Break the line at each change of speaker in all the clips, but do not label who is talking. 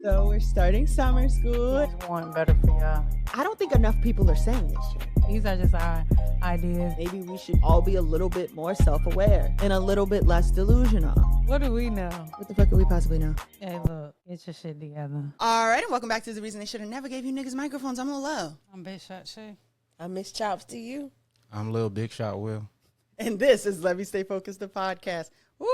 So we're starting summer school.
Just want better for y'all.
I don't think enough people are saying this shit.
These are just our ideas.
Maybe we should all be a little bit more self-aware and a little bit less delusional.
What do we know?
What the fuck could we possibly know?
Hey, look, get your shit together.
All right, and welcome back to The Reason They Should Have Never Gave You Niggas Microphones. I'm Lil Low.
I'm Big Shot Shae.
I miss Chopz to you.
I'm Lil Big Shot Will.
And this is Let Me Stay Focused, the podcast. Woo!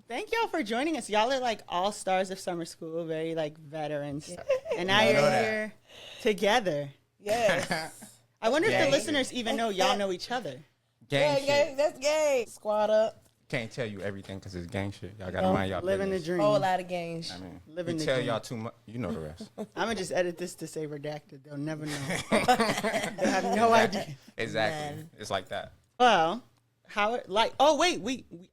Thank y'all for joining us. Y'all are like all stars of summer school, very like veterans. And now you're here together.
Yes.
I wonder if
Gang.
the listeners even know y'all know each other.
Gang
gang,
shit.
that's gay. Squad up.
Can't tell you everything because it's gang shit. Y'all gotta mind y'all
Living the
business.
dream.
Whole lot of games.
I mean,
Living
we
the
tell
dream.
y'all too much. You know the rest.
I'm going to just edit this to say redacted. They'll never know. They'll have no idea.
Exactly.
Man.
It's like that.
Well, I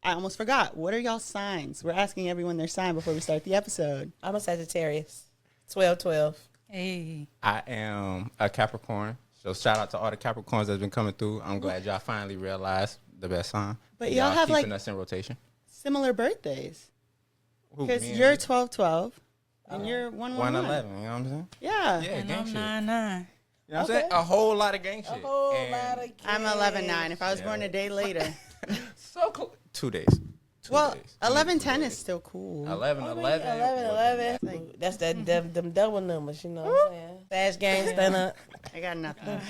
almost forgot. What are y'all signs? We're asking everyone their sign before we start the episode.
I'm a Sagittarius. 12-12.
Hey.
I am a Capricorn. So shout out to all the Capricorns that's been coming through. I'm glad y'all finally realized the best sign.
But y'all have,
keeping
like-
us in rotation.
Similar birthdays.
Who,
Because
me and
you're
you?
12-12 and you're 1-1-1.
111. You know what I'm saying?
Yeah.
Yeah,
And
gang
I'm
shit.
9-9.
You know what I'm saying? A whole lot of gang shit.
A whole
And
lot of
I'm 11-9. If I was born a day later.
so close. 2 days. 2
Well,
days.
11-10 is still cool.
11-11.
11. That's that them double numbers, you know what I'm saying? Fast game, stand up.
I got nothing.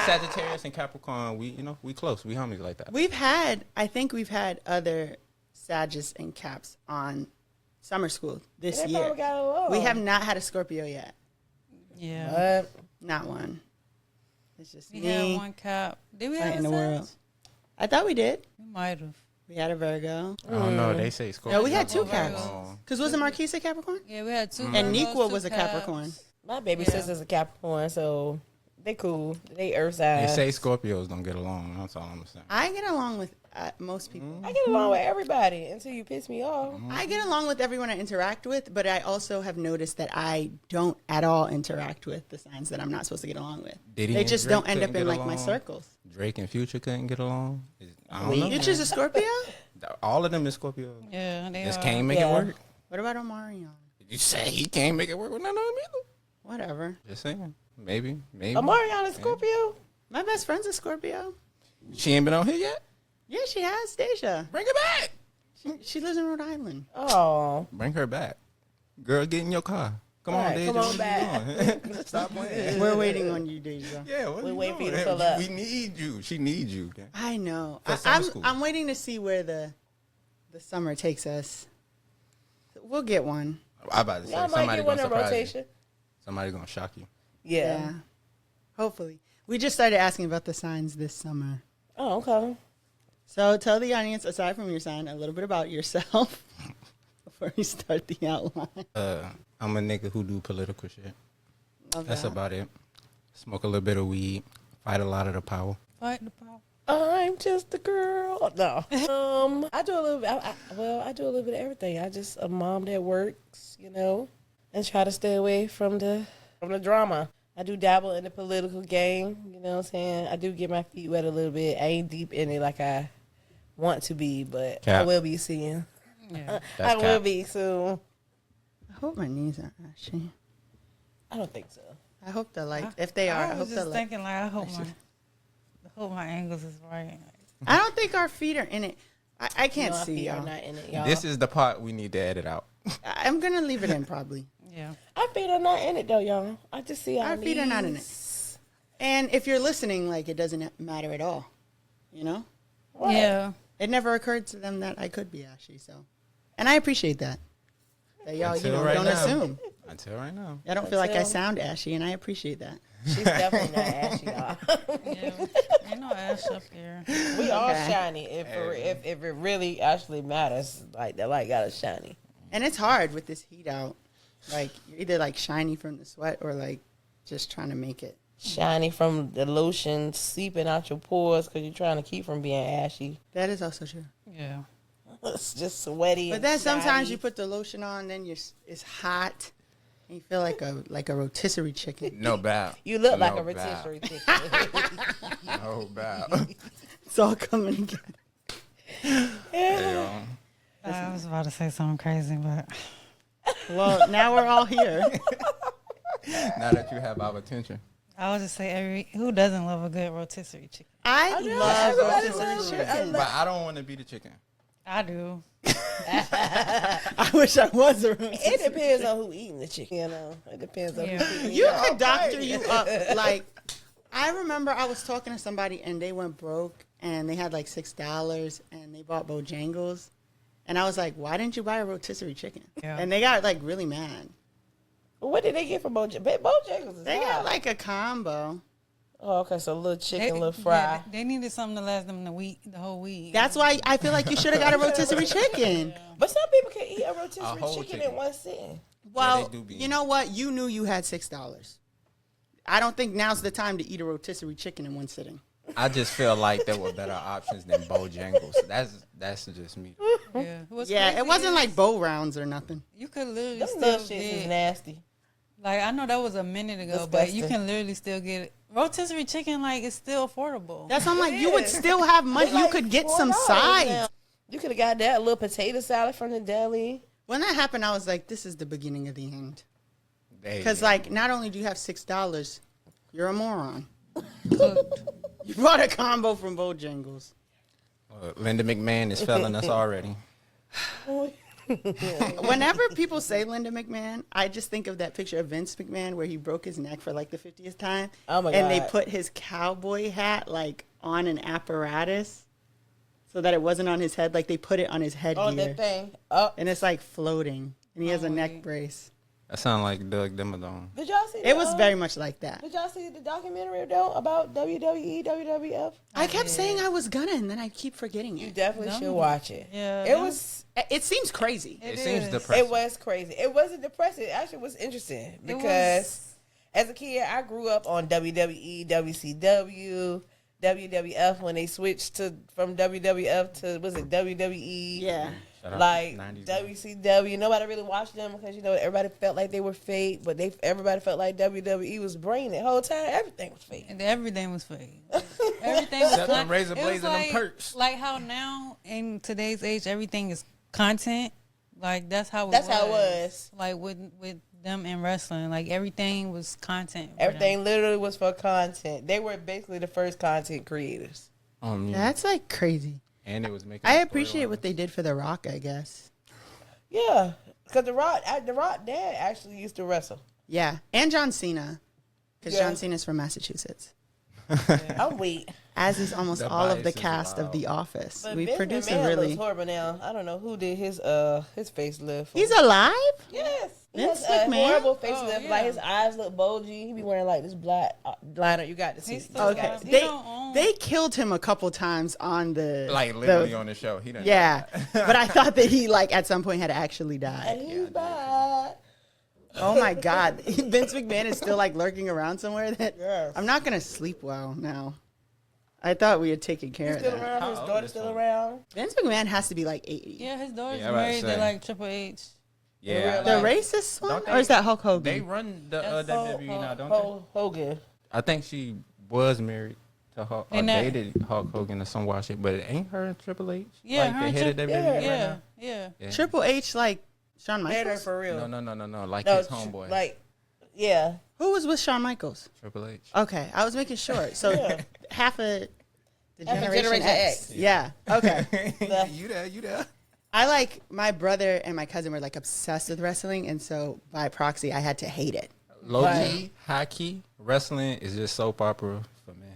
Sagittarius and Capricorn, we close. We homies like that.
I think we've had other Sagittarius and Caps on summer school this
They
year.
probably got along.
We have not had a Scorpio yet.
Yeah.
What?
Not one. It's just
We
me.
had one cop. Did we have
in
a
the world.
Sag?
I thought we did.
We might have.
We had a Virgo.
I don't know. They say Scorpio.
No, we had two
Virgos.
Caps.
Oh.
Because wasn't Marquise a Capricorn?
Yeah, we had two.
And
Virgos,
Nequa
two
was a
Caps.
Capricorn.
My baby
Yeah.
sister's a Capricorn, so they cool. They earth
They
signs.
say Scorpios don't get along. That's all I'm saying.
I get along with most people.
I get along with everybody until you piss me off.
I get along with everyone I interact with, but I also have noticed that I don't at all interact with the signs that I'm not supposed to get along with.
Diddy
They
and
just
Drake
don't end up
couldn't
in
get
like my
along?
circles.
Drake and Future couldn't get along. I don't know.
You choose a Scorpio?
All of them is Scorpio.
Yeah, they
Just
are.
can't make
Yeah.
it work.
What about Omarion?
You say he can't make it work with none of them either.
Whatever.
Just saying. Maybe.
Omarion is Scorpio.
My best friend's a Scorpio.
She ain't been on here yet?
Yeah, she has, Deja.
Bring her back.
She lives in Rhode Island.
Oh.
Bring her back. Girl, get in your car. Come
All
on,
right,
Deja.
come on
What you
back.
doing? Stop playing.
We're waiting on you, Deja.
Yeah, what
We're
you
waiting for you
doing?
to pull up.
We need you. She needs you. Okay?
I know.
For summer school.
I'm waiting to see where the summer takes us. We'll get one.
I about to say
Y'all might
somebody
get one
gonna
in
surprise
rotation.
you. Somebody gonna shock you.
Yeah.
Hopefully. We just started asking about the signs this summer.
Oh, okay.
So tell the audience, aside from your sign, a little bit about yourself before we start the outline.
I'm a nigga who do political shit.
Love
That's
that.
about it. Smoke a little bit of weed. Fight a lot of the power.
Fight the power.
I'm just a girl. No. I do a little bit. I do a little bit of everything. I just a mom that works, and try to stay away from the drama. I do dabble in the political game. You know what I'm saying? I do get my feet wet a little bit. I ain't deep in it like I want to be, but
Cap.
I will be soon.
Yeah.
I will
cap.
be soon.
I hope my knees aren't ashy.
I don't think so.
I hope the light, if they are, I
I
hope
was
the
just
light.
thinking, like, I hope my angles is right.
I don't think our feet are in it. I can't
No, my
see
feet are
y'all.
not in it, y'all.
This is the part we need to edit out.
I'm going to leave it in probably.
Yeah.
Our feet are not in it though, y'all. I just see
Our feet are not in it.
knees.
And if you're listening, like, it doesn't matter at all. You know?
What?
Yeah.
It never occurred to them that I could be ashy, so. And I appreciate that. That y'all,
Until right
don't
now.
assume.
Until right now.
I don't feel like I
Until-
sound ashy, and I appreciate that.
She's definitely not ashy, y'all.
Yeah. Ain't no ash up here.
We all
Okay.
shiny if it really actually matters. Like the light got us shiny.
And it's hard with this heat out. Like, you're either, like, shiny from the sweat or, like, just trying to make it.
Shiny from the lotion seeping out your pores because you're trying to keep from being ashy.
That is also true.
Yeah.
It's just sweaty.
But
and
then sometimes
shiny.
you put the lotion on, then it's hot, and you feel like a rotisserie chicken.
No bow.
You look like
No
a
bow.
rotisserie chicken.
No bow.
It's all coming together.
Hey,
I was about to say something crazy, but
Well, now we're all here.
Now that you have our attention.
I would just say who doesn't love a good rotisserie chicken?
I love
everybody
rotisserie
loves
chicken.
But I don't want to be the chicken.
I do.
I wish I was a rotisserie.
It depends on who eating the chicken. You know, it depends on
Yeah.
who eating.
You could doctor you up. Like, I remember I was talking to somebody and they went broke and they had like $6 and they bought Bojangles. And I was like, why didn't you buy a rotisserie chicken?
Yeah.
And they got like really mad.
What did they get from Bojangles? Bojangles is
They
high.
got like a combo.
Oh, okay, so a little chicken, a little fry.
Yeah, they needed something to last them the whole week.
That's why I feel like you should have got a rotisserie chicken.
But some people can eat a
A
rotisserie
whole
chicken
chicken.
in one sitting.
Well,
they do be-
you know what? You knew you had $6. I don't think now's the time to eat a rotisserie chicken in one sitting.
I just feel like there were better options than Bojangles. That's just me.
Yeah, What's
Yeah,
crazy
it wasn't
is
like bow rounds or nothing.
you could literally
Them
still
little shits is
get.
nasty.
Like I know that was a minute ago, but you
Disgusting.
can literally still get it. Rotisserie chicken. Like it's still affordable.
That's I'm like, you would still have money.
It's
You
like
could get
$4
some
now.
sides.
You could have got that, a little potato salad from the deli.
When that happened, I was like, this is the beginning of the end.
There you
Because,
go.
like, not only do you have $6, you're a moron.
Cooked.
You bought a combo from Bojangles.
Linda McMahon is failing us already.
Whenever people say Linda McMahon, I just think of that picture of Vince McMahon where he broke his neck for like the 50th time.
Oh my
And they
God.
put his cowboy hat like on an apparatus so that it wasn't on his head. Like they put it on his headgear.
On that thing. Oh,
And it's like floating. And he has a neck
wait.
brace.
That sounds like Doug Dimmadome.
did y'all see?
It was very much like that.
Did y'all see the documentary though about WWE, WWF?
I kept saying I was gonna, and then I keep forgetting
You
it.
definitely
No.
should watch it.
Yeah,
it
no.
was.
It seems crazy.
It
It
seems
is.
depressing.
It was crazy. It wasn't depressing. It actually was interesting
It
because
was-
as a kid, I grew up on WWE, WCW, WWF when they switched from WWF to was it WWE?
Yeah.
Shout out
Like
to 90s.
WCW, nobody really watched them because everybody felt like they were fake, but everybody felt like WWE was bringing it. The whole time, everything was fake.
And everything was fake. Everything was
Except them
con-
razor
it was
blades and them
like,
perks.
Like how now in today's age, everything is content. Like that's how it
That's
was.
how it was.
Like with them in wrestling, like everything was content. for
Everything
them.
literally was for content. They were basically the first content creators.
Yeah.
That's like crazy.
And it was making.
I
a
appreciate
storyline.
what they did for The Rock, I guess.
Yeah, because the Rock dad actually used to wrestle.
Yeah. And John Cena. Because
Yeah.
John Cena's from Massachusetts.
I'm weak.
As is almost
The
all of the
bias is
cast of
wild.
The Office.
But
We
Vince
produced a
McMahon
really.
looks horrible now. I don't know who did his facelift.
He's alive?
Yes. He
Vince
has a
McMahon?
horrible facelift.
Oh, yeah.
Like his eyes look bulgy. He be wearing like this black liner. You got to see.
He's
it.
still-
Okay.
He
They
don't own-
they killed him a couple times on the.
Like literally
the-
on the show. He done
Yeah. But I thought that he, like, at some point had actually
And
died.
he's back.
Oh my God. Vince McMahon is still, like, lurking around somewhere. That
Yes.
I'm not going to sleep well now. I thought we had taken care
He's
of
still
that.
around.
How
His
old
daughter's
is
still
he?
around.
Vince McMahon has to be like 80.
Yeah, his daughter's
Yeah, I was about to
married to
say.
like Triple H.
Yeah.
The
Like-
racist one?
Don't
Or is that Hulk Hogan?
They run the
That's
WWE now, don't they?
Hogan.
I think she was married to Hulk, or
And that-
dated Hulk Hogan or some wild shit, but it ain't her and Triple H.
Yeah,
like
her
the
and
head of
Tri-
WWE
yeah,
right
Yeah,
now.
yeah.
Yeah.
Triple H, like, Shawn
They're there
Michaels?
for real.
No, like
No,
his homeboy,
Like, yeah.
Who was with Shawn Michaels?
Triple H.
Okay, I was making sure. So
Yeah.
half of the
Half of
Generation
Generation
X.
X.
Yeah. Okay.
you there?
I like my brother and my cousin were like obsessed with wrestling, and so by proxy, I had to hate it.
Low
Right.
key, high key, wrestling is just soap opera for me.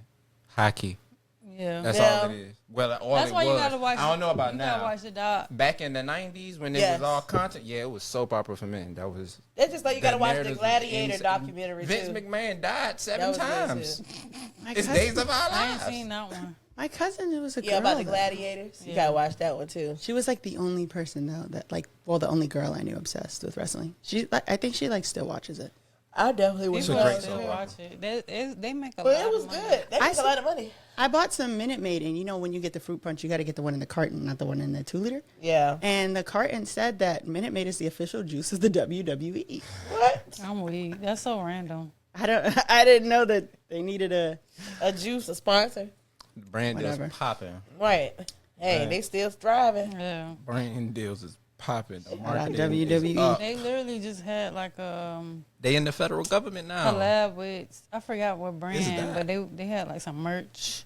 High key.
Yeah.
That's
Yeah.
all it is. Well, all
That's
it
why
was.
you gotta watch.
I don't know about
you
now.
gotta watch the doc.
Back in the 90s when it
Yes.
was all content, yeah, it was soap opera for me. That was.
It's just like you got to
the
watch the
narratives was
Gladiator
insane.
documentary
Vince
too.
McMahon died
That
7
was good,
times.
too.
My
It's
cousin,
days of our
I ain't
lives.
seen that one.
my cousin, it was a
Yeah,
girl.
about the
though.
Gladiators. You
Yeah.
got to watch that one too.
She was like the only person though that like, well, the only girl I knew obsessed with wrestling. I think she like still watches it.
I definitely would
It's a
People
great
still
soap
watch it. They make a
But
lot
it was
of money.
good. They
I
make a
see-
lot of money.
I bought some Minute Maid, and you know when you get the fruit punch, you got to get the one in the carton, not the one in the 2-liter.
Yeah.
And the carton said that Minute Maid is the official juice of the WWE.
What?
I'm weak. That's so random.
I didn't know that they needed a.
A juice, a sponsor.
The brand is
Whatever.
popping.
Right. Hey,
Right.
they still thriving.
Yeah.
Brand deals is popping. The
out
marketing
WWE.
is up.
They literally just had like a
They in the federal government now.
collab with, I forgot what brand,
that?
but they had like some merch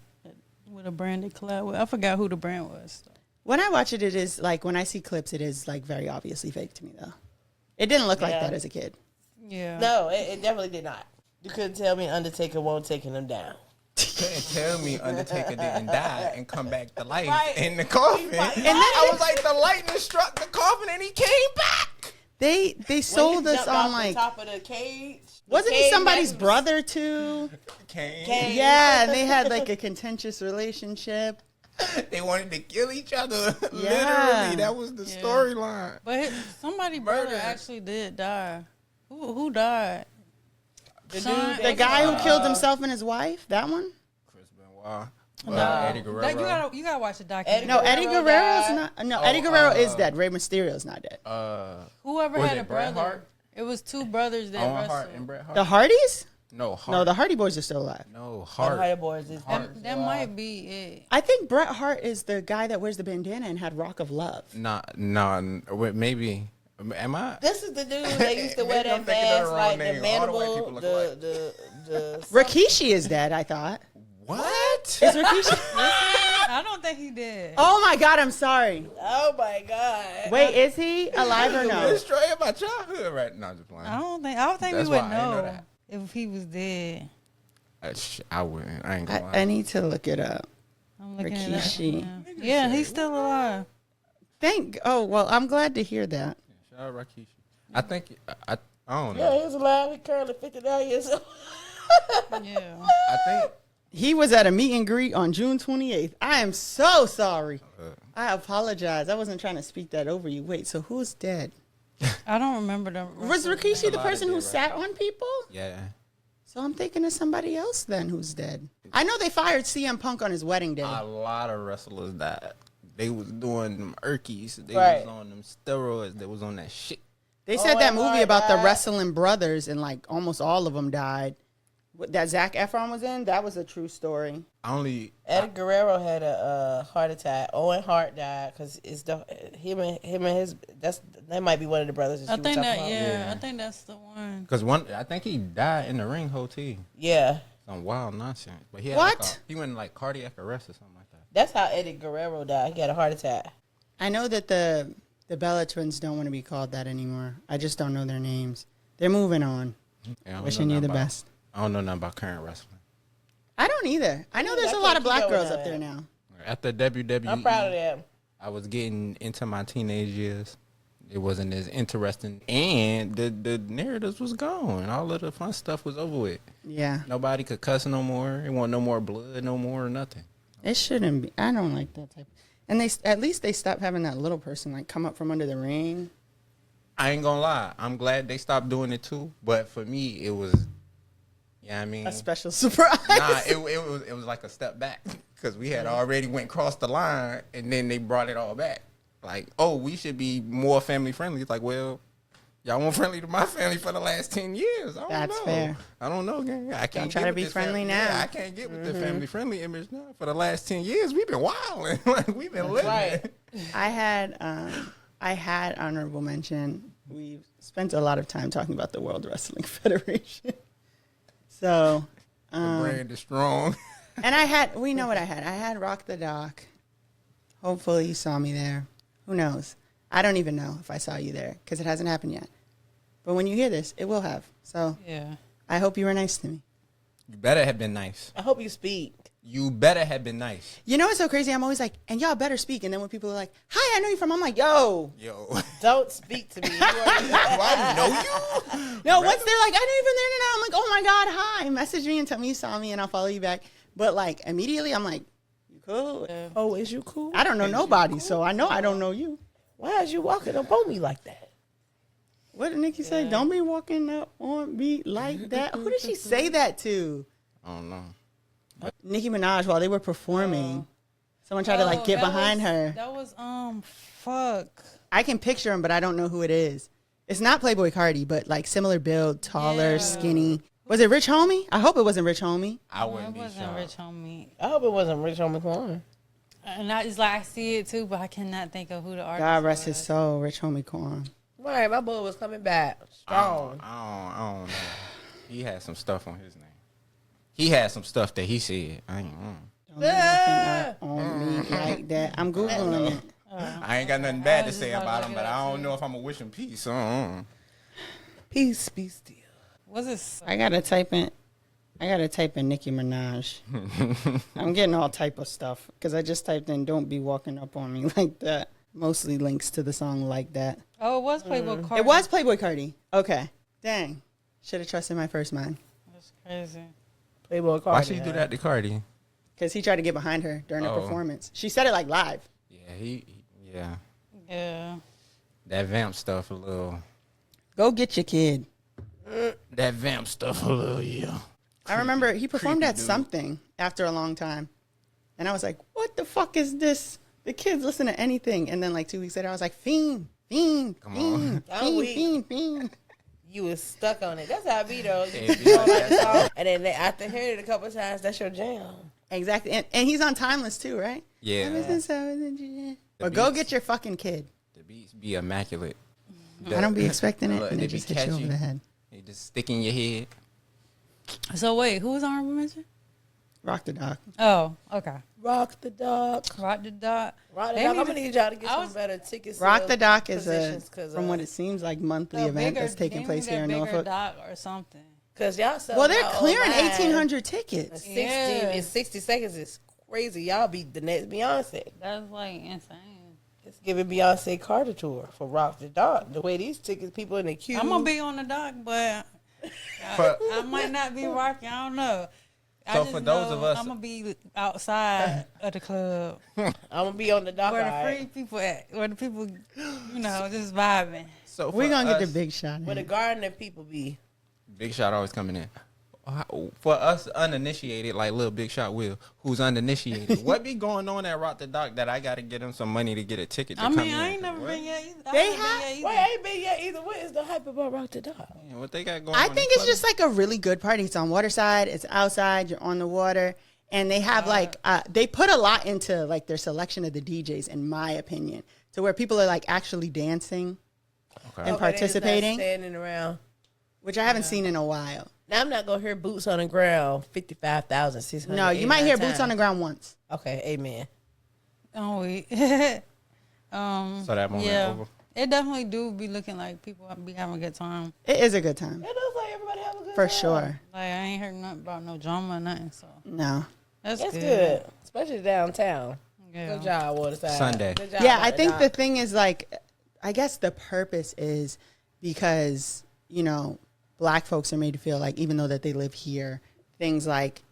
with a brand they collab with. I forgot who the brand was.
When I watch it, it is like when I see clips, it is like very obviously fake to me though. It didn't look like
Yeah.
that as a kid.
Yeah.
No, it definitely did not. You couldn't tell me Undertaker won't taking them down.
Couldn't tell me Undertaker didn't die and come back to life
Right.
in the coffin.
Right.
And then I was like, the lightning struck the coffin and he came back.
They
When
sold
he
us
jumped
on
off
like,
the top of the cage.
wasn't he somebody's brother too?
Came.
Yeah, and they had like a contentious relationship.
They wanted to kill each other.
Yeah.
Literally, that was the
Yeah.
storyline.
But somebody brother
Murder.
actually did die. Who died?
The dude
Sean-
The
that-
guy who killed himself and his wife, that one?
Chris Benoit.
No.
Eddie Guerrero.
You gotta watch the documentary.
No, Eddie
Guerrero
Guerrero's
died.
not. No, Eddie Guerrero is
uh,
dead. Rey Mysterio's not dead.
Whoever
Was
had
it
a
Bret
brother.
Hart?
It was two brothers that
Owen
wrestled.
Hart and Bret Hart.
The Hardys?
No, Hart.
No, the Hardy Boys are still alive.
No,
Hard.
Hart.
Hardy Boys is
That might be it.
I think Bret Hart is the guy that wears the bandana and had Rock of Love.
Wait, maybe. Am I?
This is the dude that used to wear
Maybe I'm
that
thinking of the
mask,
wrong
like
name.
the
All the white
mandible,
people look alike.
the
Rikishi is dead, I thought.
What?
Is Rikishi?
I don't think he did.
Oh my God, I'm sorry.
Oh my God!
Wait, is he alive or no?
Destroying my childhood right now. Just playing.
I don't think
That's
we would
why I didn't know
know,
that.
if he was dead.
I wouldn't. I ain't gonna lie.
I need to look it up.
I'm looking at
Rikishi.
that. Yeah, he's still alive.
Oh, well, I'm glad to hear that.
Shout out Rikishi. I think I don't
Yeah,
know.
he's alive. He's currently 59 years old.
Yeah.
I think
He was at a meet and greet on June 28th. I am so sorry. I apologize. I wasn't trying to speak that over you. Wait, so who's dead?
I don't remember the.
Was Rikishi the
lot
person
of
who
dead,
sat on people?
yeah.
So I'm thinking of somebody else then who's dead. I know they fired CM Punk on his wedding day.
A lot of wrestlers died. They was doing them Erkies. They
Right.
was on them steroids. They was on that shit.
They said that
Owen
movie
Hart
about the
died.
wrestling brothers and like almost all of them died. That Zac Efron was in, that was a true story.
Eddie Guerrero had a heart attack. Owen Hart died because it's him and his. That might be one of the brothers. That
I
she was
think
talking
that.
about.
Yeah,
Yeah.
I think that's the one.
Because I think he died in the ring, whole team.
Yeah,
Some wild nonsense. But he had
What?
he went in like cardiac arrest or something like that.
that's how Eddie Guerrero died. He had a heart attack.
I know that the Bella twins don't want to be called that anymore. I just don't know their names. They're moving on.
Yeah, I don't
Wishing
know
you the
nothing about-
best.
I don't know nothing about current wrestling.
I don't either. I know
I
there's a
can't
lot of
keep
black
up with
girls
that.
up there now.
After WWE,
I'm proud of them.
I was getting into my teenage years. It wasn't as interesting, and the narratives was gone. All of the fun stuff was over with.
Yeah.
Nobody could cuss no more. It wasn't no more blood, no more nothing.
It shouldn't be. I don't like that type. And at least they stopped having that little person like come up from under the ring.
I ain't gonna lie. I'm glad they stopped doing it too. But for me, it was, yeah, I mean,
A special surprise.
nah, it was like a step back because we had already went across the line, and then they brought it all back. Like, oh, we should be more family friendly. It's like, well, y'all weren't friendly to my family for the last 10 years. I don't
That's
know.
fair.
I don't know, gang. I can't
try
get
to
with
be
this
friendly
family.
now.
Yeah, I can't get with the family friendly image now. For the last 10 years, we've been wilding. Like, we've been living.
Right.
I had honorable mention. We spent a lot of time talking about the World Wrestling Federation. So,
The brand is strong.
and we know what I had. I had Rock the Doc. Hopefully you saw me there. Who knows? I don't even know if I saw you there because it hasn't happened yet. But when you hear this, it will have. So
Yeah.
I hope you were nice to me.
You better have been nice.
I hope you speak.
You better have been nice.
You know what's so crazy? I'm always like, and y'all better speak. And then when people are like, hi, I know you from, I'm like, yo.
Yo.
Don't speak to me. You already-
Do I know you?
No, once they're like, I know you from there now. I'm like, oh my God, hi. Message me and tell me you saw me and I'll follow you back. But like immediately I'm like, you cool?
Oh, is you cool?
I don't know nobody, so I know I don't know you.
Why is you walking up on me like that?
What did Nikki say? Don't be walking up on me like that. Who did she say that to?
I don't know.
Nicki Minaj while they were performing. Someone tried to like get behind her.
That was fuck.
I can picture him, but I don't know who it is. It's not Playboy Cardi, but like similar build, taller,
Yeah.
skinny. Was it Rich Homie? I hope it wasn't Rich Homie.
I
It
wouldn't be
wasn't
shocked.
Rich Homie.
I hope it wasn't Rich Homie Quan.
And I just like I see it too, but I cannot think of who the artist.
God rest his
was.
soul, Rich Homie Quan.
Right, my boy was coming back strong.
I don't know. He had some stuff on his name. He had some stuff that he said.
Don't be looking up on me like that. I'm Googling it.
I ain't got nothing bad to
was
say
just
about
about
him,
to
but
look it
I
up,
don't
too.
know if I'm gonna wish him peace.
Peace be still.
Was it?
I gotta type in Nicki Minaj. I'm getting all type of stuff because I just typed in "Don't be walking up on me like that." Mostly links to the song "Like That."
Oh, it was Playboy Cardi.
It was Playboy Cardi. Okay, dang, should have trusted my first mind
That's crazy.
Playboy Cardi.
Why should you do that to Cardi?
because he tried to get behind her during the
Oh.
performance. She said it like live.
Yeah, yeah.
Yeah.
That vamp stuff a little.
Go get your kid.
That vamp stuff a little, yeah.
I remember he performed
creepy
at
dude.
something after a long time, and I was like, "What the fuck is this?" The kids listen to anything, and then like 2 weeks later, I was like, "Fiend, fiend,
Come
fiend,
on.
fiend,
weak.
fiend, fiend."
You was stuck on it. That's how it be though. You
It be
don't
like
like the
that.
song, and then after hearing it a couple of times, that's your jam.
Exactly, and he's on Timeless too, right?
Yeah.
But go
beats.
get your fucking kid.
The beats be immaculate.
I don't be expecting it,
Look,
and
they
it
be
just hits you over
catchy.
the head.
They just stick in your head.
So wait, who was honorable mention?
Rock the doc.
Oh, okay.
Rock the dock.
Rock the dot.
Rock the
They
dock. I'm
need
gonna
to-
need y'all to get
I
some
was-
better tickets.
Rock the doc is
from
what it seems like, monthly
A
event
bigger-
that's taking
they
place
need
here
a
in
bigger
Norfolk.
dock or something.
Because y'all sell
Well, they're
out
clearing
online.
1,800 tickets.
60
Yeah.
in 60 seconds is crazy. Y'all be the next Beyonce.
That's like insane.
It's giving Beyonce Carter tour for Rock the Dock. The way these tickets, people in the queue.
I'm gonna be on the dock, but
For,
I might not be rocking. I don't know. I
So
just
for those
know
of us-
I'm gonna be outside of the club
I'm gonna be on the dock.
where the
alright.
free people at, where the people, just vibing.
so
We're
for
going to get the
us-
big shot
Where the
in.
garden of people be.
Big Shot always coming in. For us uninitiated, like Lil Big Shot Will, who's uninitiated, what be going on at Rock the Dock that I got to get him some money to get a ticket to
I
come
mean,
in?
I ain't
'Cause
never
what?
been yet either.
They
I ain't been
have-
yet either.
Wait, I ain't been yet either. What is the hype about Rock the Dock?
Man, what they got going
I
on?
think it's just like a really good party. It's on Waterside. It's outside. You're on the water. And they have like, they put a lot into like their selection of the DJs, in my opinion, to where people are like actually dancing
Okay.
and
Okay, they just not
participating,
standing around.
which I haven't seen in a while.
Now I'm not gonna hear boots on the ground. 55,600.
No, you might hear boots on the ground once.
Okay, amen.
Oh wait.
So that moment
yeah.
over.
It definitely do be looking like people be having a good time.
It is a good time.
It looks like everybody have a good
For
time.
sure.
Like I ain't heard nothing about no drama or nothing. So
No.
that's
That's
good.
good, especially downtown.
Yeah.
Good job, Waterside.
Sunday.
Good job,
Yeah,
Rock
I think
Dock.
the thing is like, I guess the purpose is because, black folks are made to feel like even though that they live here, things like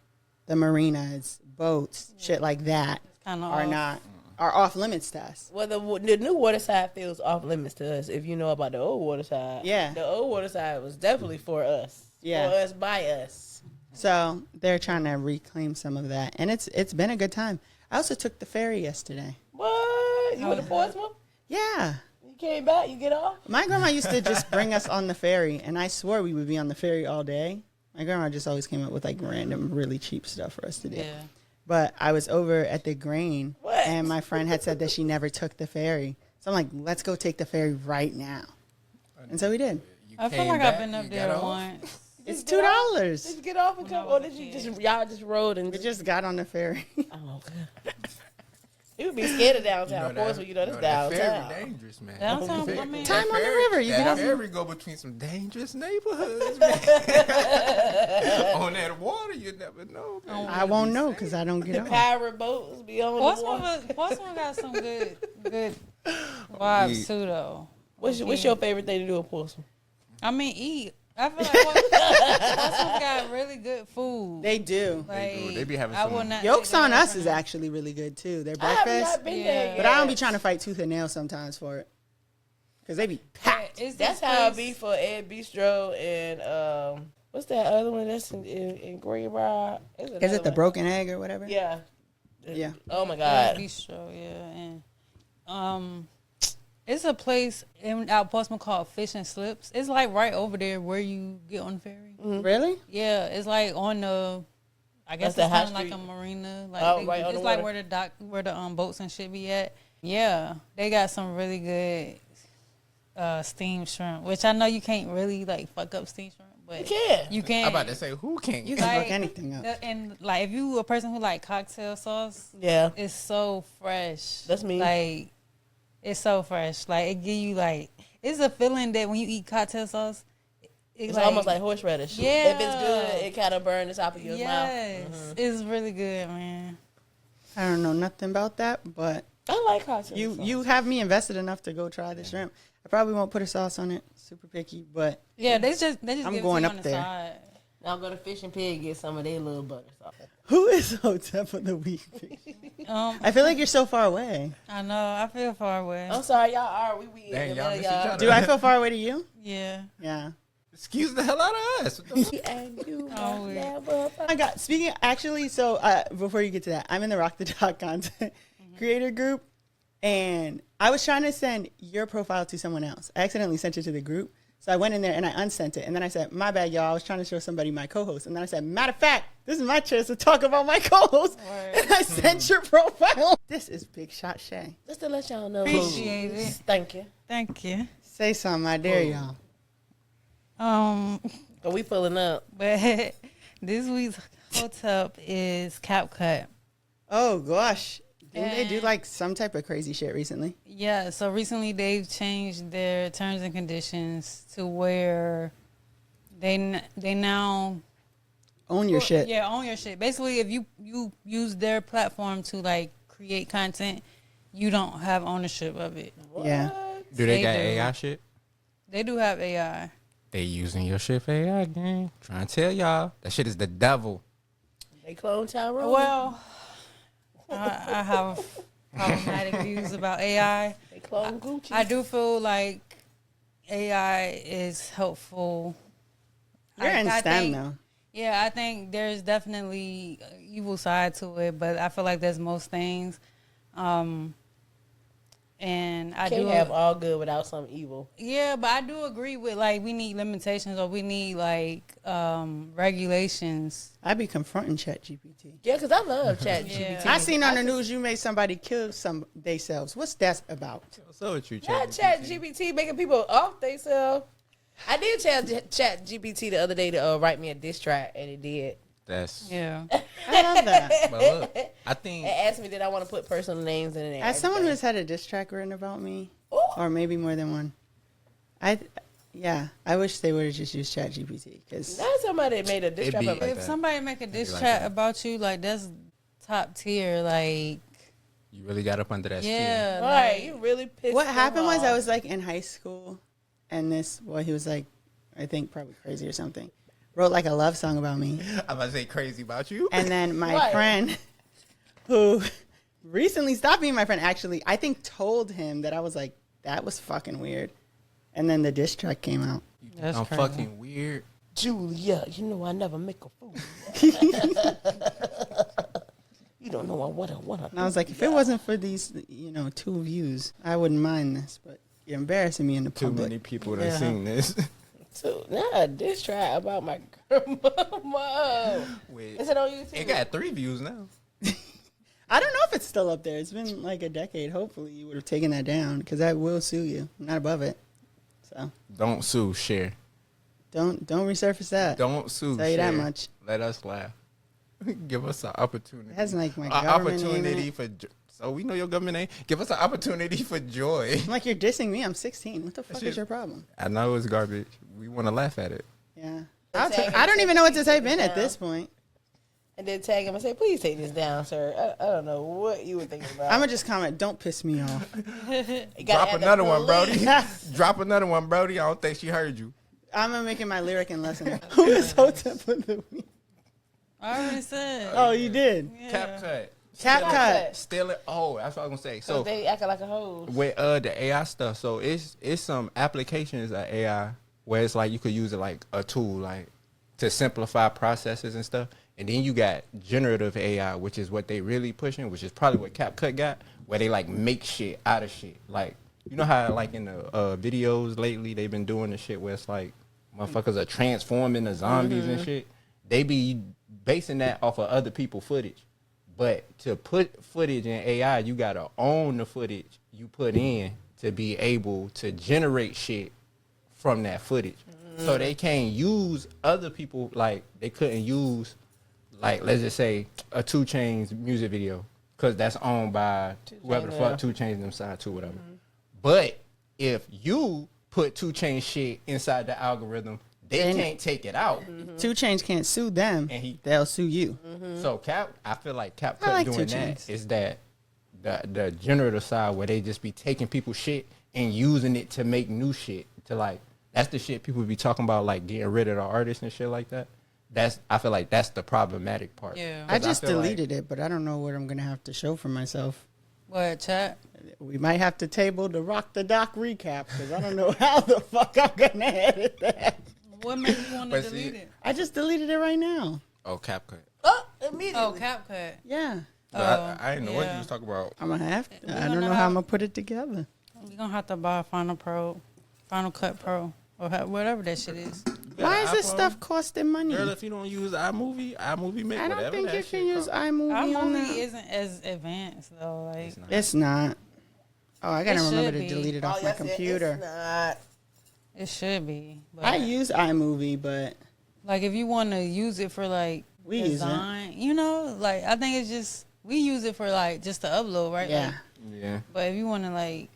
the marinas, boats, shit like that
Kinda
are off limits to us.
Well, the new Waterside feels off limits to us. If you know about the old Waterside,
Yeah.
the old Waterside was definitely for us.
Yeah.
For us, by us.
So they're trying to reclaim some of that. And it's been a good time. I also took the ferry yesterday.
What? You went to Portsmouth?
Yeah.
You came back? You get off?
My grandma used to just bring us on the ferry, and I swore we would be on the ferry all day. My grandma just always came up with like random, really cheap stuff for us to do.
Yeah.
But I was over at the Grain,
What?
and my friend had said that she never took the ferry. So I'm like, let's go take the ferry right now. And so we did.
You
I feel
came
like
back,
I've been up
you
there
got off?
once.
It's
Did you get off? Did
$2.
you get off and come, or did you just y'all just rode and
We just got on the ferry.
Oh, okay. You would be scared of downtown Portsmouth. You know that's
that
downtown.
ferry dangerous, man.
Downtown,
That
I mean-
Time on the
ferry-
river, you
that
get off-
ferry go between some dangerous neighborhoods, man. On that water, you never know. Man.
I won't know because I don't get
The
off.
pirate boats be on the water.
Portsmouth got some good vibes too, though.
What's your favorite thing to do in Portsmouth?
I mean, eat. I feel like Portsmouth got really good food.
They do.
Like,
They be having
I
some-
will not
Yolks
take
on
away
Us
from
is
them.
actually really good too. Their
I have
breakfast.
not been
Yeah.
there yet.
But I don't be trying to fight tooth and nail sometimes for it. Because they be packed.
It's
That's
this
how it
place-
be for Ed Bistro and what's that other one that's in Greenbrier?
Is it the Broken Egg or whatever?
Yeah.
Yeah.
Oh my God.
Bistro, yeah, and it's a place out Portsmouth called Fish and Slips. It's like right over there where you get on the ferry.
Really?
Yeah, it's like on the I guess
That's
it's
the high
kind of like a
street.
marina. Like
Oh, right on
it's
the
like
water.
where the boats and shit be at. Yeah, they got some really good steamed shrimp, which I know you can't really like fuck up steamed shrimp, but
You can.
You can.
I'm about to say, who can't?
You can fuck anything up.
And like if you a person who like cocktail sauce,
Yeah.
it's so fresh.
That's me.
Like it's so fresh. Like it give you like it's a feeling that when you eat cocktail sauce,
It's almost like horseradish.
Yeah.
If it's good, it kind of burns the top of your
yes,
mouth.
it's really good, man.
I don't know nothing about that, but
I like cocktail sauce.
you have me invested enough to go try the shrimp. I probably won't put a sauce on it. Super picky, but
Yeah, they just
I'm
give
going
it to you
up
on the
there.
side.
Now go to Fish and Pig, get some of their little butter sauce.
who is Hotep of the week? I feel like you're so far away.
I know. I feel far away.
I'm sorry, y'all are. We
Dang,
in the
y'all
middle,
miss each
y'all.
other.
Do I feel far away to you?
Yeah.
Yeah.
Excuse the hell out of us.
And you
Oh,
must
yeah.
never
I got speaking actually. So before you get to that, I'm in the Rock the Dot content creator group, and I was trying to send your profile to someone else. I accidentally sent it to the group, so I went in there and I unsent it, and then I said, "My bad, y'all. I was trying to show somebody my co-host," and then I said, "Matter of fact, this is my chance to talk about my co-host," and I sent your profile. This is Big Shot Shae.
Just to let y'all know.
Appreciate it.
Thank you.
Thank you.
Say something, I dare y'all.
But we pulling up.
But this week's hotep is CapCut.
Oh gosh, didn't they do
And-
like some type of crazy shit recently?
Yeah, so recently they've changed their terms and conditions to where they now
Own your shit.
Yeah, own your shit. Basically, if you use their platform to like create content, you don't have ownership of it.
Yeah.
Do they got
do.
AI shit?
They do have AI.
They using your shit for AI, gang. Trying to tell y'all that shit is the devil.
They clone Tyrone.
Well, I have problematic views about AI.
They clone Gucci.
I do feel like AI is helpful.
You're in
I
STEM
think-
though.
Yeah, I think there's definitely an evil side to it, but I feel like there's most things. And I
Can't
do
have all good without some evil.
Yeah, but I do agree with like we need limitations or we need like regulations.
I be confronting ChatGPT.
Yeah, because I love Chat
Yeah.
GPT.
I seen on the news you made somebody kill some themselves. What's that about?
What's up with you,
Not Chat GPT making people off themselves. I did Chat GPT the other day to write me a diss track, and it did.
That's
Yeah.
I love that.
but look, I
It
think
asked me did I want to put personal names in it. and
As someone
everything.
who's had a diss track written about me,
Ooh.
or maybe more than one, I wish they would have just used ChatGPT because
Not somebody made a diss
It'd
track
be
about
like
If
that.
somebody make a diss
like
track
that.
about you, like that's top tier. Like
you really got up under that skin.
yeah,
Right,
like,
you really pissed
what
them
happened was
off.
I was like in high school, and he was like, I think probably crazy or something, wrote like a love song about me.
I'm about to say crazy about you.
And then my
Right.
friend, who recently stopped being my friend, actually, I think told him that I was like, that was fucking weird. And then the diss track came out.
That's
I'm
crazy.
fucking weird.
Julia, you know I never make a fool. You don't know I wanna.
And I was like, if it wasn't for these, 2 views, I wouldn't mind this. But you're embarrassing me in the
Too
public.
many people that
Yeah.
seen this.
So not a diss track about my grandmama.
Wait,
Is it on YouTube?
it got 3 views now.
I don't know if it's still up there. It's been like a decade. Hopefully, you would have taken that down because I will sue you. I'm not above it. So
Don't sue, share.
don't resurface that.
Don't sue.
Tell you that
share.
much.
Let us laugh. Give us an opportunity.
It has like my
An
government name in
opportunity
it.
for. So we know your government name. Give us an opportunity for joy.
I'm like, you're dissing me. I'm 16. What the fuck
shit-
is your problem?
I know it's garbage. We want to laugh at it.
Yeah.
Tag
I don't even know what to
him,
type
take
in
it
at
down.
this point.
And then tag him and say, please take this down, sir. I don't know what you were thinking about.
I'm going to just comment, don't piss me off.
You gotta
Drop
add the
another one, Brody.
police.
Drop another one, Brody. I don't think she heard you.
I'm going to make it my lyric and lesson. Who is Hotep of the week?
I already said.
Oh, you did?
Yeah.
Cap cut.
Cap cut.
Steal it. Oh, that's what I was gonna say.
So
So
they acting like a hoe.
with the AI stuff, so it's some applications of AI where it's like you could use it like a tool, like to simplify processes and stuff. And then you got generative AI, which is what they really pushing, which is probably what CapCut got, where they like make shit out of shit. Like you know how like in the videos lately they've been doing the shit where it's like motherfuckers are transforming to zombies and shit. they be basing that off of other people's footage. But to put footage in AI, you gotta own the footage you put in to be able to generate shit from that footage. So they can't use other people, like they couldn't use, like let's just say a 2 Chainz music video, because that's owned by whoever the fuck 2 Chainz them signed to, whatever. But if you put 2 Chainz shit inside the algorithm, they can't take it out.
2 Chainz can't sue them.
And
they'll sue you.
So I feel like CapCut
like
doing
2
that
Chainz.
is that the generative side where they just be taking people's shit and using it to make new shit. To like, that's the shit people be talking about, like getting rid of the artists and shit like that. I feel like that's the problematic part.
Yeah.
I just
feel like-
deleted it, but I don't know what I'm gonna have to show for myself.
What, chat?
We might have to table the Rock the Doc recap because I don't know how the fuck I'm gonna edit that.
What made you want to
But see-
delete it?
I just deleted it right now.
Oh, CapCut.
Oh, immediately.
Oh, CapCut.
Yeah,
I didn't know what
yeah.
you was talking about.
I'm gonna have to.
We
I
gonna
don't know
have-
how I'm gonna put it together.
You're going to have to buy Final Cut Pro, or whatever that shit is.
Why is this
iPhone?
stuff costing money?
Girl, if you don't use iMovie make
I don't
whatever
think
that
you
shit
can use
cost.
iMovie
Our
on
movie
that.
isn't as advanced, though. Like,
It's not. Oh, I gotta
It
remember
should
to
be.
delete it
Oh,
off my
yes,
computer.
It's not.
it should be. But
I use iMovie, but
like, if you want to use it for, like,
We use it.
design, you know, like, I think it's just, we use it for, like, just to upload, right?
yeah.
Like,
Yeah.
but if you want to, like,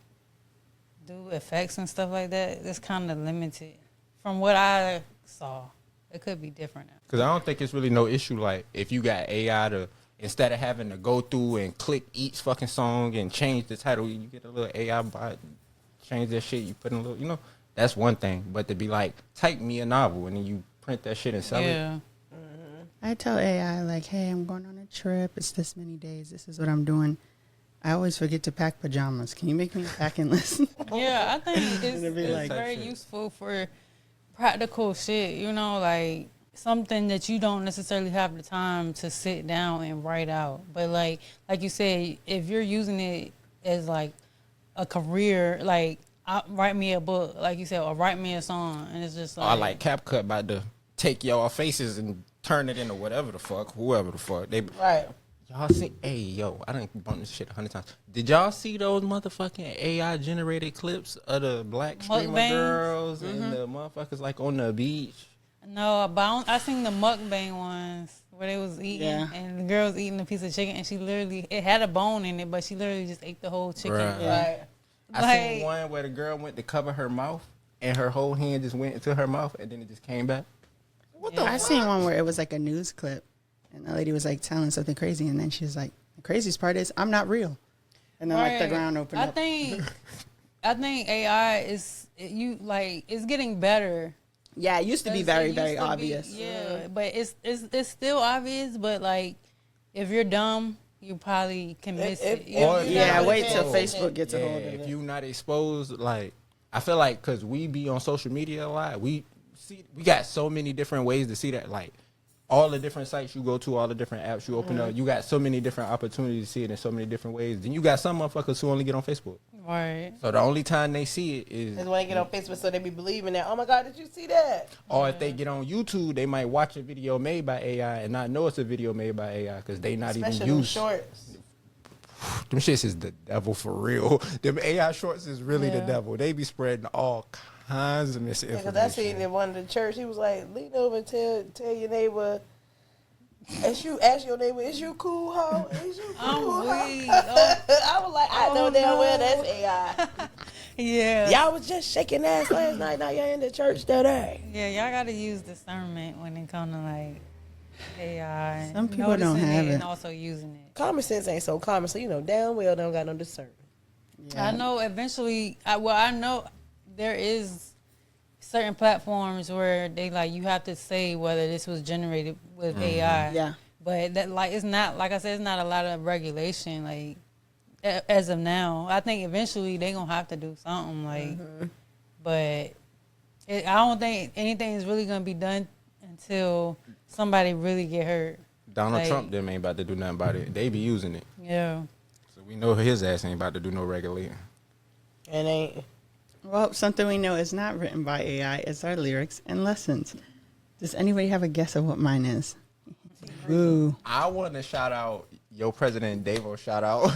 do effects and stuff like that, it's kind of limited. From what I saw, it could be different now.
Because I don't think it's really no issue. Like, if you got AI to, instead of having to go through and click each fucking song and change the title, you get a little AI bot, change that shit, you put in a little, you know, that's one thing. But to be like, type me a novel and then you print that shit and sell it.
Yeah.
I tell AI like, hey, I'm going on a trip. It's this many days. This is what I'm doing. I always forget to pack pajamas. Can you make me a packing list?
Yeah, I think it's,
It'd be
it's
like-
very
Type shit.
useful for practical shit, you know, like something that you don't necessarily have the time to sit down and write out. But like you said, if you're using it as like a career, like write me a book, like you said, or write me a song, and it's just like,
Or like CapCut about to take y'all faces and turn it into whatever the fuck, whoever the fuck. They
Right.
Y'all see, hey yo, I done bumped this shit 100 times. Did y'all see those motherfucking AI generated clips of the black streamer
Mukbangs?
girls and the motherfuckers like on the beach?
no, I seen the mukbang ones where they was eating,
Yeah.
and the girl was eating a piece of chicken, and she literally, it had a bone in it, but she literally just ate the whole chicken.
Bruh.
Yeah.
I seen
Like-
one where the girl went to cover her mouth and her whole hand just went into her mouth and then it just came back. What the
I
fuck?
seen one where it was like a news clip, and the lady was like telling something crazy, and then she was like, "The craziest part is I'm not real," and then like the
Right.
ground opened
I
up.
think AI it's getting better.
Yeah, it used to be
Because
very
it
very
used to be-
obvious.
yeah, but it's still obvious. But like, if you're dumb, you probably can miss
If-
it.
if-
You know
Or-
what I'm
Yeah,
saying?
wait till
Oh.
Facebook gets a
Yeah,
hold of
if
it.
you not exposed, like I feel like because we be on social media a lot, we got so many different ways to see that. Like all the different sites you go to, all the different apps you open up, you got so many different opportunities to see it in so many different ways. Then you got some motherfuckers who only get on Facebook.
Right.
So the only time they see it is,
Is when they get on Facebook, so they be believing that. Oh my God, did you see that?
or if they get on YouTube, they might watch a video made by AI and not know it's a video made by AI because they not
Especially
even
them
used.
shorts.
Them shits is the devil for real. Them AI shorts is really the
Yeah.
devil. They be spreading all kinds of misinformation.
Because I seen in one of the church, he was like, lean over and tell your neighbor. Ask your neighbor, is you cool, ho? Is you cool,
I'm
ho?
weak. Oh,
I was like, I know
Oh,
damn well
no.
that's AI.
yeah.
Y'all was just shaking ass last night. Now y'all in the church today.
Yeah, y'all gotta use discernment when it comes to like AI.
Some people don't
noticing
have
it
it.
and also using it.
Common sense ain't so common, so you know damn well they don't got no discernment.
I know eventually. I know there is certain platforms where they like you have to say whether this was generated with AI.
Yeah.
But that like it's not like I said, it's not a lot of regulation like as of now. I think eventually they gonna have to do something like, but I don't think anything is really gonna be done until somebody really get hurt.
Donald
Like-
Trump them ain't about to do nothing about it. They be using it.
Yeah.
So we know his ass ain't about to do no regulating.
And ain't
Well, something we know is not written by AI is our lyrics and lessons. Does anybody have a guess of what mine is? Ooh.
I want to shout out your president Davo. Shout out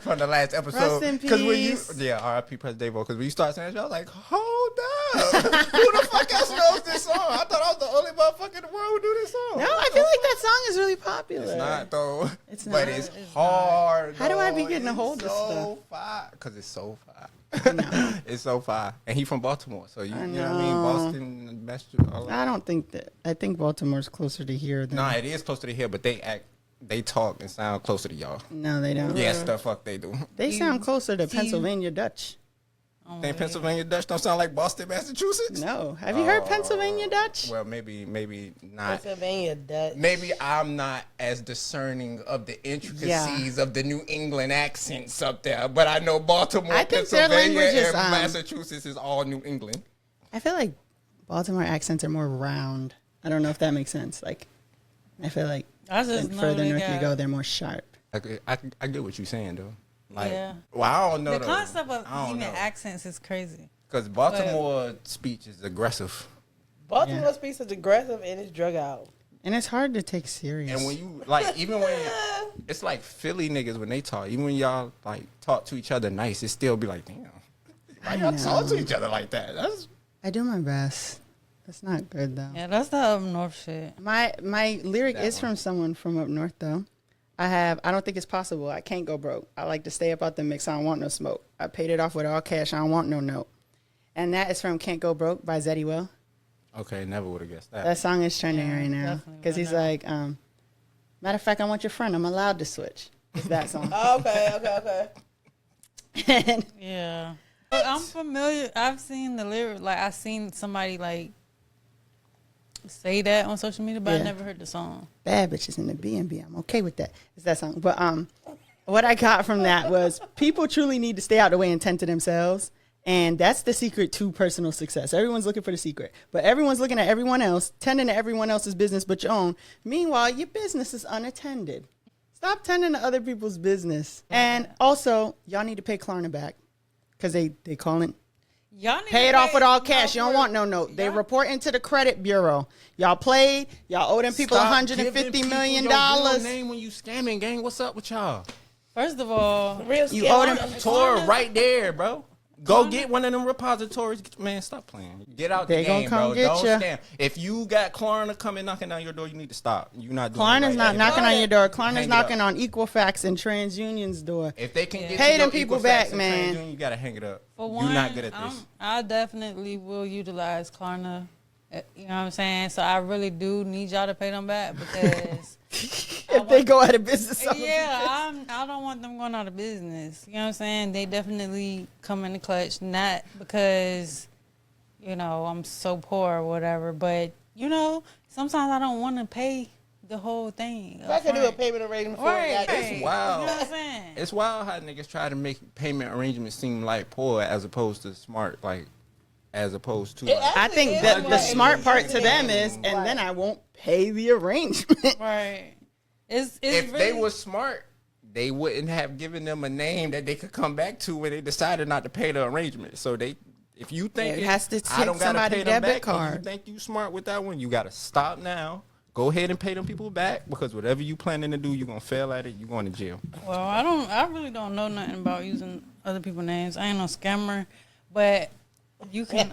from the last episode.
Rest in
when you,
peace.
R.I.P. President Davo. Because when you start saying that, I was like, hold up, who the fuck else knows this song? I thought I was the only motherfucker in the world who do this song.
No, I feel like that song is really popular.
It's not though.
It's
but
not.
it's hard.
How do I be
though.
getting a hold of stuff?
So fire, because it's so fire.
No.
It's so fire, and he from Baltimore, so you know what I mean.
know.
Boston, Massachusetts. All
I don't think that. I think Baltimore's closer to here than.
Nah, it is closer to here, but they talk and sound closer to y'all.
No, they don't.
Yes, the fuck they do.
They sound closer to Pennsylvania Dutch.
Oh,
Think Pennsylvania Dutch don't sound like Boston, Massachusetts?
No. Have you heard Pennsylvania Dutch?
Well, maybe not.
Pennsylvania Dutch.
Maybe I'm not as discerning of the intricacies of the New England accents up there, but I know Baltimore,
I think their
Pennsylvania,
language is,
and Massachusetts is all New England.
I feel like Baltimore accents are more round. I don't know if that makes sense. Like, I feel like
I just
the
know
further
they
north you
got-
go, they're more sharp.
I get what you're saying, though. Like,
Yeah.
well, I don't know
The
though.
concept of
I don't
even
know.
accents is crazy.
Because Baltimore speech is aggressive.
Baltimore
Yeah.
speaks is aggressive and it's drug out.
And it's hard to take serious.
And when you, like, even when, it's like Philly niggas when they talk, even when y'all, like, talk to each other nice, it still be like, damn, why y'all talk to each other like that? That's
I do my best. That's not good, though.
Yeah, that's the up north shit.
My lyric
That
is
one.
from someone from up north, though. I don't think it's possible. I can't go broke. I like to stay up out the mix. I don't want no smoke. I paid it off with all cash. I don't want no note. And that is from Can't Go Broke by Zeddy Will.
okay, never would have guessed that.
That song is trending
Yeah,
right now.
definitely
Because he's
right now.
like, matter of fact, I want your friend. I'm allowed to switch. It's that song.
Okay.
And
Yeah. But I'm familiar. I've seen the lyric. Like, I've seen somebody, like, say that on social media, but I
Yeah.
never heard the song.
bad bitches in the B&B. I'm okay with that. It's that song. But what I got from that was people truly need to stay out the way and tend to themselves. And that's the secret to personal success. Everyone's looking for the secret. But everyone's looking at everyone else, tending to everyone else's business but your own. Meanwhile, your business is unattended. Stop tending to other people's business. And also, y'all need to pay Klarna back. Because they call it.
Y'all need
Pay
to
it off with all
no,
cash. You don't want no note. They
y'all-
report into the credit bureau. Y'all played. Y'all owe them people
Stop
$150
giving
million.
people your real name when you scamming, gang. What's up with y'all?
First of all,
Real
You
scam.
owe them.
Tor right there, bro. Go get one of them repositories. Man, stop playing. Get out
They
the
gonna
game,
come
bro.
get
Don't
ya.
scam. If you got Klarna coming knocking down your door, you need to stop. You're not doing
Klarna's
it
not
right.
knocking on your door.
Hang
Klarna's
it
knocking
up.
on Equifax and TransUnion's door.
If they can get
Pay
to
them
your
people
Equifax
back,
and
man.
TransUnion, you gotta hang it up.
for
You're
one,
not good at this.
I definitely will utilize Klarna. You know what I'm saying? So I really do need y'all to pay them back because
If they go out of business.
I don't want them going out of business. You know what I'm saying? They definitely come in the clutch, not because, you know, I'm so poor or whatever, but, you know, sometimes I don't want to pay the whole thing.
If I could do a
upfront.
payment arrangement for
Right.
it,
It's wild.
You know what I'm saying?
It's wild how niggas try to make payment arrangements seem like poor as opposed to smart, like as opposed to.
It
Like,
I think
is
that the
like-
smart part to them
Right.
is, and then I won't pay the arrangement.
Right. It's
if
really,
they were smart, they wouldn't have given them a name that they could come back to when they decided not to pay the arrangement. So they, if you think
It has to
I don't
take
gotta
somebody's
pay them
debit
back, and
card.
you think you smart with that one, you gotta stop now. Go ahead and pay them people back because whatever you planning to do, you're gonna fail at it. You're going to jail.
Well, I really don't know nothing about using other people's names. I ain't no scammer, but you can.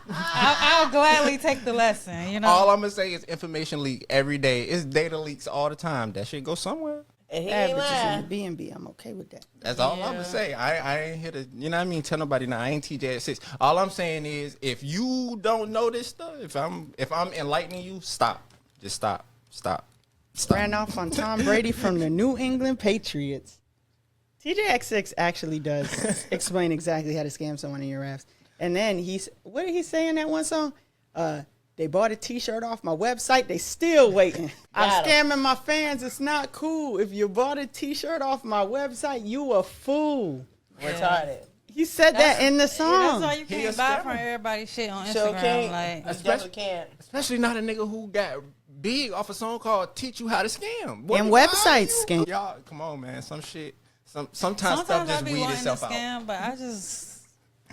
I'll gladly take the lesson. You know.
All I'm gonna say is information leak every day. It's data leaks all the time. That shit go somewhere.
And he
Bad
ain't
bitches in the
lying.
B&B. I'm okay with that.
That's all I'm
Yeah.
gonna say. I ain't here to, you know what I mean, tell nobody now. I ain't TJ at 6. All I'm saying is if you don't know this stuff, if I'm enlightening you, stop. Just stop.
Ran off on Tom Brady from the New England Patriots. TJX6 actually does explain exactly how to scam someone in your raps. And then what did he say in that one song? They bought a t-shirt off my website. They still waiting. I'm
Got 'em.
scamming my fans. It's not cool. If you bought a t-shirt off my website, you a fool.
Retarded.
He said that in the
That's
song.
why you
He
can't
a
buy
scammer.
from everybody's shit on
So
Instagram.
can't.
Like,
I definitely can't.
Especially not a nigga who got big off a song called "Teach You How to Scam."
And
why
websites
you-
scam.
Y'all, come on, man. Some shit. Sometimes stuff
sometimes I
just
be
weed
wanting to
itself out.
scam, but I just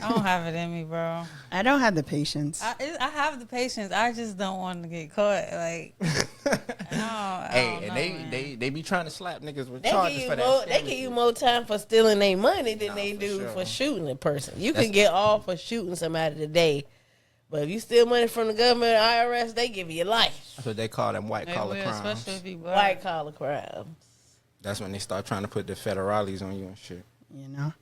I don't have it in me, bro.
I don't have the patience.
I have the patience. I just don't want to get caught. Like,
They be trying to slap niggas with
They
charges
give
for
you
that.
more. They give you more time for stealing their money than they
for
do
sure.
for shooting a person. You can get off for shooting somebody today, but if you steal money from the government, IRS, they give you life.
That's what they call them white collar crimes.
Especially if you black.
White collar crime.
That's when they start trying to put the federales on you and shit.
You know,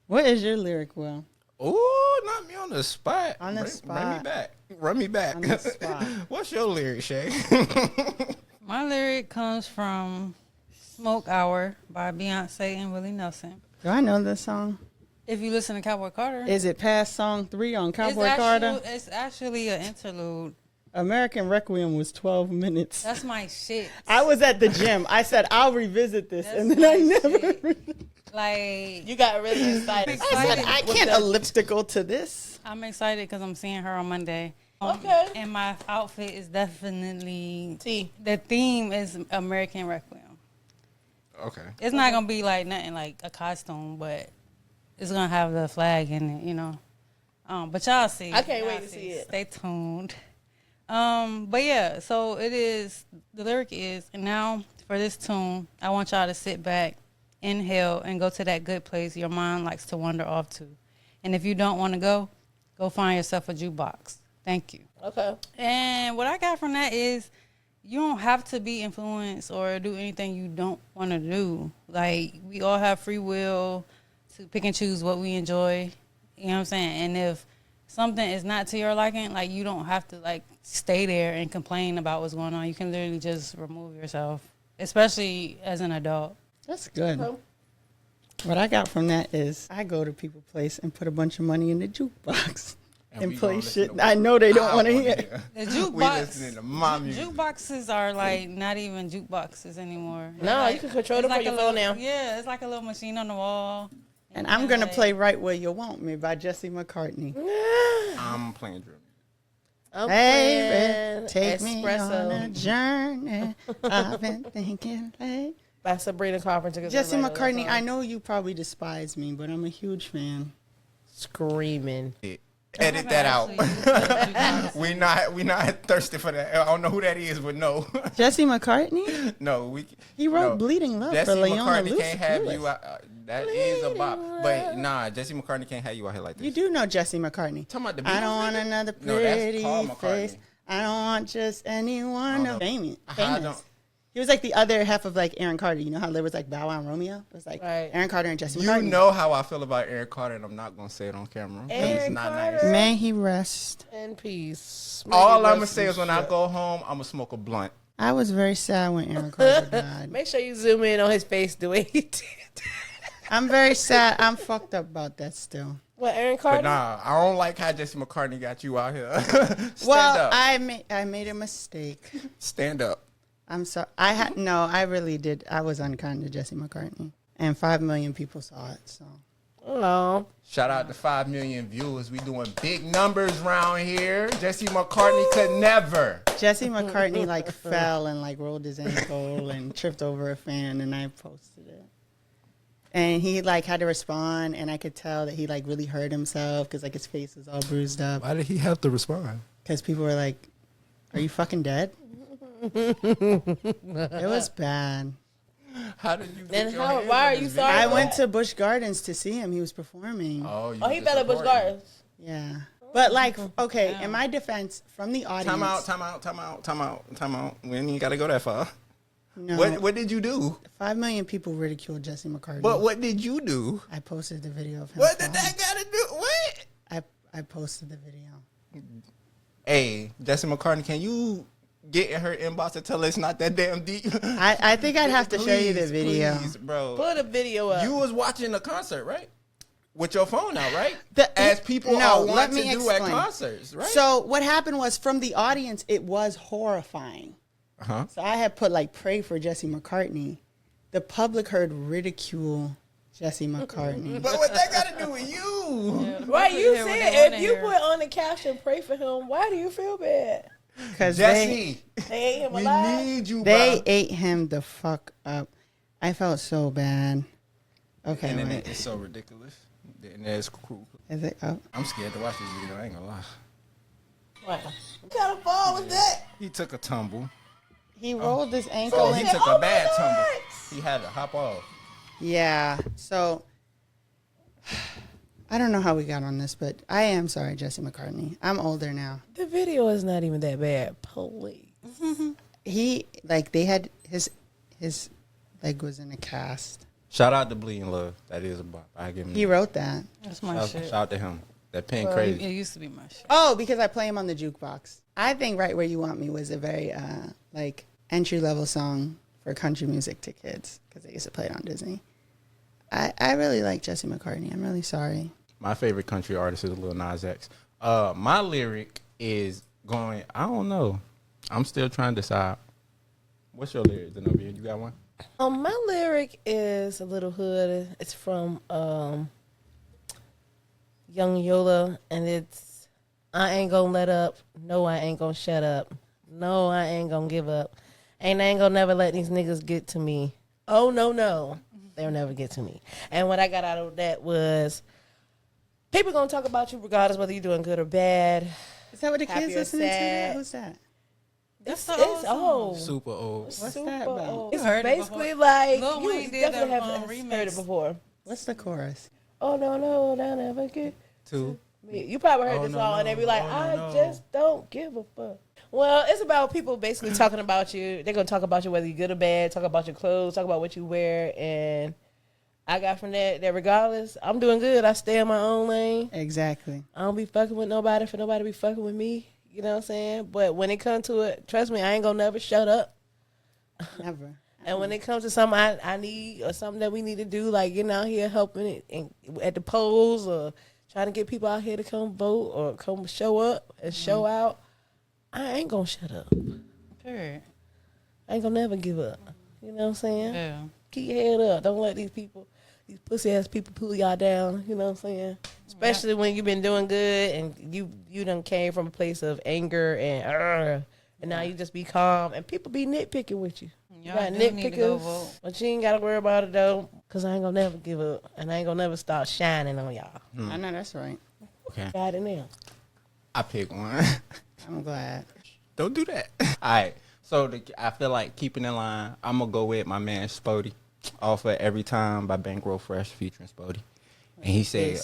what is your lyric, Will?
Ooh, not me on the spot.
On the
Bring
spot.
me back. Run me back.
On the spot.
What's your lyric, Shae?
My lyric comes from "Smoke Hour" by Beyonce and Willie Nelson.
Do I know this song?
If you listen to Cowboy Carter,
Is it past song 3 on Cowboy Carter?
It's actually an interlude.
American Requiem was 12 minutes.
That's my shit.
I was at the gym. I said, I'll revisit this.
That's
and then I
my
never.
shit. Like,
You got really excited.
I said, I can't elliptical to this.
I'm excited because I'm seeing her on Monday.
Okay.
And my outfit is definitely
See,
the theme is American Requiem.
Okay.
It's not gonna be like nothing like a costume, but it's gonna have the flag in it, you know. But y'all see.
I can't
Y'all
wait to see it.
Stay tuned. But yeah, so it is. The lyric is, and now for this tune, I want y'all to sit back, inhale, and go to that good place your mind likes to wander off to. And if you don't want to go find yourself a jukebox. Thank you.
okay.
And what I got from that is you don't have to be influenced or do anything you don't want to do. Like, we all have free will to pick and choose what we enjoy. You know what I'm saying? And if something is not to your liking, like, you don't have to, like, stay there and complain about what's going on. You can literally just remove yourself, especially as an adult.
That's good.
Oh.
What I got from that is I go to people's place and put a bunch of money in the jukebox and
we
play
gonna listen
shit
to
I know they don't want to
wanna
hear.
The
We listening to my music.
jukeboxes are, like, not even jukeboxes anymore.
No,
Like,
you can control them
it's
from your
a
phone
little-
now.
Yeah, it's like a little machine on the wall.
And I'm going to
like-
play Right Where You Want Me by Jesse McCartney.
I'm playing drill.
I'm
Baby,
playing
take me on a
Espresso
journey. I've been thinking late.
by Sabrina Carpenter. 'cause
Jesse
everybody knows
McCartney,
that
I
song.
know you probably despise me, but I'm a huge fan.
Screaming.
Edit that out.
Actually,
we not thirsty for that. I don't know who that is, but no.
Jesse McCartney?
No, we.
He wrote
no.
Bleeding Love
Jesse
for Leona
McCartney
Lewis.
can't have you out. That is a bop. But nah, Jesse McCartney can't have you out here like this.
You do know Jesse McCartney.
Talking about the
I don't
Beatles,
want
nigga?
another
No, that's
pretty
Paul McCartney.
face. I don't want just anyone.
I don't know.
Famous.
I don't-
He was like the other half of like Aaron Carter. You know how there was like Bow Wow and Romeo? It was like
Right.
Aaron Carter and Jesse
You
McCartney.
know how I feel about Aaron Carter, and I'm not gonna say it on camera. 'Cause it's
Aaron
not
Carter.
nice.
May he rest.
In peace.
All
Maybe
I'm gonna
rest
say
in
is when I
shit.
go home, I'm gonna smoke a blunt.
I was very sad when Aaron Carter died.
Make sure you zoom in on his face the way he did.
I'm very sad. I'm fucked up about that still.
What, Aaron Carter?
But nah, I don't like how Jesse McCartney got you out here. Stand
Well,
up.
I made a mistake.
Stand up.
I'm sorry. I really did. I was unkind to Jesse McCartney, and 5 million people saw it. So
Oh.
Shout out to 5 million viewers. We doing big numbers around here. Jesse McCartney could never.
Jesse McCartney like fell and like rolled his ankle and tripped over a fan, and I posted it. And he like had to respond, and I could tell that he like really hurt himself because like his face was all bruised up.
Why did he have to respond?
Because people were like, "Are you fucking dead?" It was bad.
How did you?
Then
get your
how-
hands
why
on
are
this
you
video?
sorry?
I went to Busch Gardens to see him. He was performing.
Oh, you
Oh, he
just
fell at Busch
supporting.
Gardens.
Yeah. But like, okay, in my defense, from the audience.
Time out. We ain't got to go that far.
No.
What did you do?
5 million people ridiculed Jesse McCartney.
But what did you do?
I posted the video of him.
What did
falling.
that got to do? What?
I posted the video.
Hey, Jesse McCartney, can you get in her inbox and tell her it's not that damn deep?
I think I'd have to show you the
Please,
video.
please, bro.
Put a video up.
You was watching the concert, right? With your phone out, right?
The-
As people
no,
are
let
wanting
me
to do at
explain.
concerts, right?
So what happened was from the audience, it was horrifying.
uh-huh.
So I had put like pray for Jesse McCartney. The public heard ridicule Jesse McCartney.
But what that got to do with you?
Right, you
Hear what they
said
wanna
if you
hear.
put on the caption, pray for him, why do you feel bad?
Because
Jesse,
They ate him
we
alive.
need you,
they
bro.
ate him the fuck up. I felt so bad. Okay,
And then
wait.
it's so ridiculous. And it's cruel.
Is it? Oh,
I'm scared to watch this video. I ain't gonna lie.
What kind of fall was that?
He took a tumble.
he rolled his ankle.
Oh, he
and-
took a bad tumble. He had to hop off.
Yeah. So I don't know how we got on this, but I am sorry, Jesse McCartney. I'm older now.
The video is not even that bad. Please.
They had his leg was in a cast.
Shout out to Bleeding Love. That is a bop. I give him.
He wrote that.
That's my
shout,
shit.
shout out to him. That pen
It
crazy.
used to be my shit.
Oh, because I play him on the jukebox. I think Right Where You Want Me was a very entry level song for country music to kids because they used to play it on Disney. I really like Jesse McCartney. I'm really sorry.
My favorite country artist is Lil Nas X. My lyric is going. I don't know. I'm still trying to decide. What's your lyric, Zenobia? You got one?
My lyric is a little hood. It's from Young Yola, and it's I ain't gonna let up. No, I ain't gonna shut up. No, I ain't gonna give up. And I ain't gonna never let these niggas get to me. Oh, no. They'll never get to me. And what I got out of that was people gonna talk about you regardless whether you're doing good or bad.
Is that what the
Happy
kids
or
listening to?
sad.
That? Who's that?
It's
old song.
old.
Super old.
What's
Super
that about?
old.
You
It's
heard it
basically
before.
like
Lil
you
Wayne did
definitely
a,
have heard
remix.
it before.
What's the chorus?
Oh no, they'll never get
Two.
me. You probably heard
Oh,
this
no,
song and they be like,
no. Oh,
I
no.
just don't give a fuck. Well, it's about people basically talking about you. They're gonna talk about you whether you're good or bad, talk about your clothes, talk about what you wear, and I got from that regardless, I'm doing good. I stay in my own lane.
Exactly.
I don't be fucking with nobody for nobody to be fucking with me. You know what I'm saying? But when it comes to it, trust me, I ain't gonna never shut up.
Never.
And when it comes to something I need or something that we need to do, like getting out here helping it and at the polls or trying to get people out here to come vote or come show up and show out, I ain't gonna shut up.
Period.
I ain't gonna never give up. You know what I'm saying?
Yeah.
Keep your head up. Don't let these pussy ass people pull y'all down. You know what I'm saying? Especially when you've been doing good and you done came from a place of anger and now you just be calm and people be nitpicking with you. You
Y'all
got
do need to go
nitpickers,
vote.
but you ain't gotta worry about it though, cause I ain't gonna never give up and I ain't gonna never start shining on y'all.
I know that's right.
Okay.
Got it now.
I pick one.
I'm glad.
Don't do that. All right. So I feel like keeping in line, I'm going to go with my man Spody off of Every Time by Bankroll Fresh featuring Spody. And he said,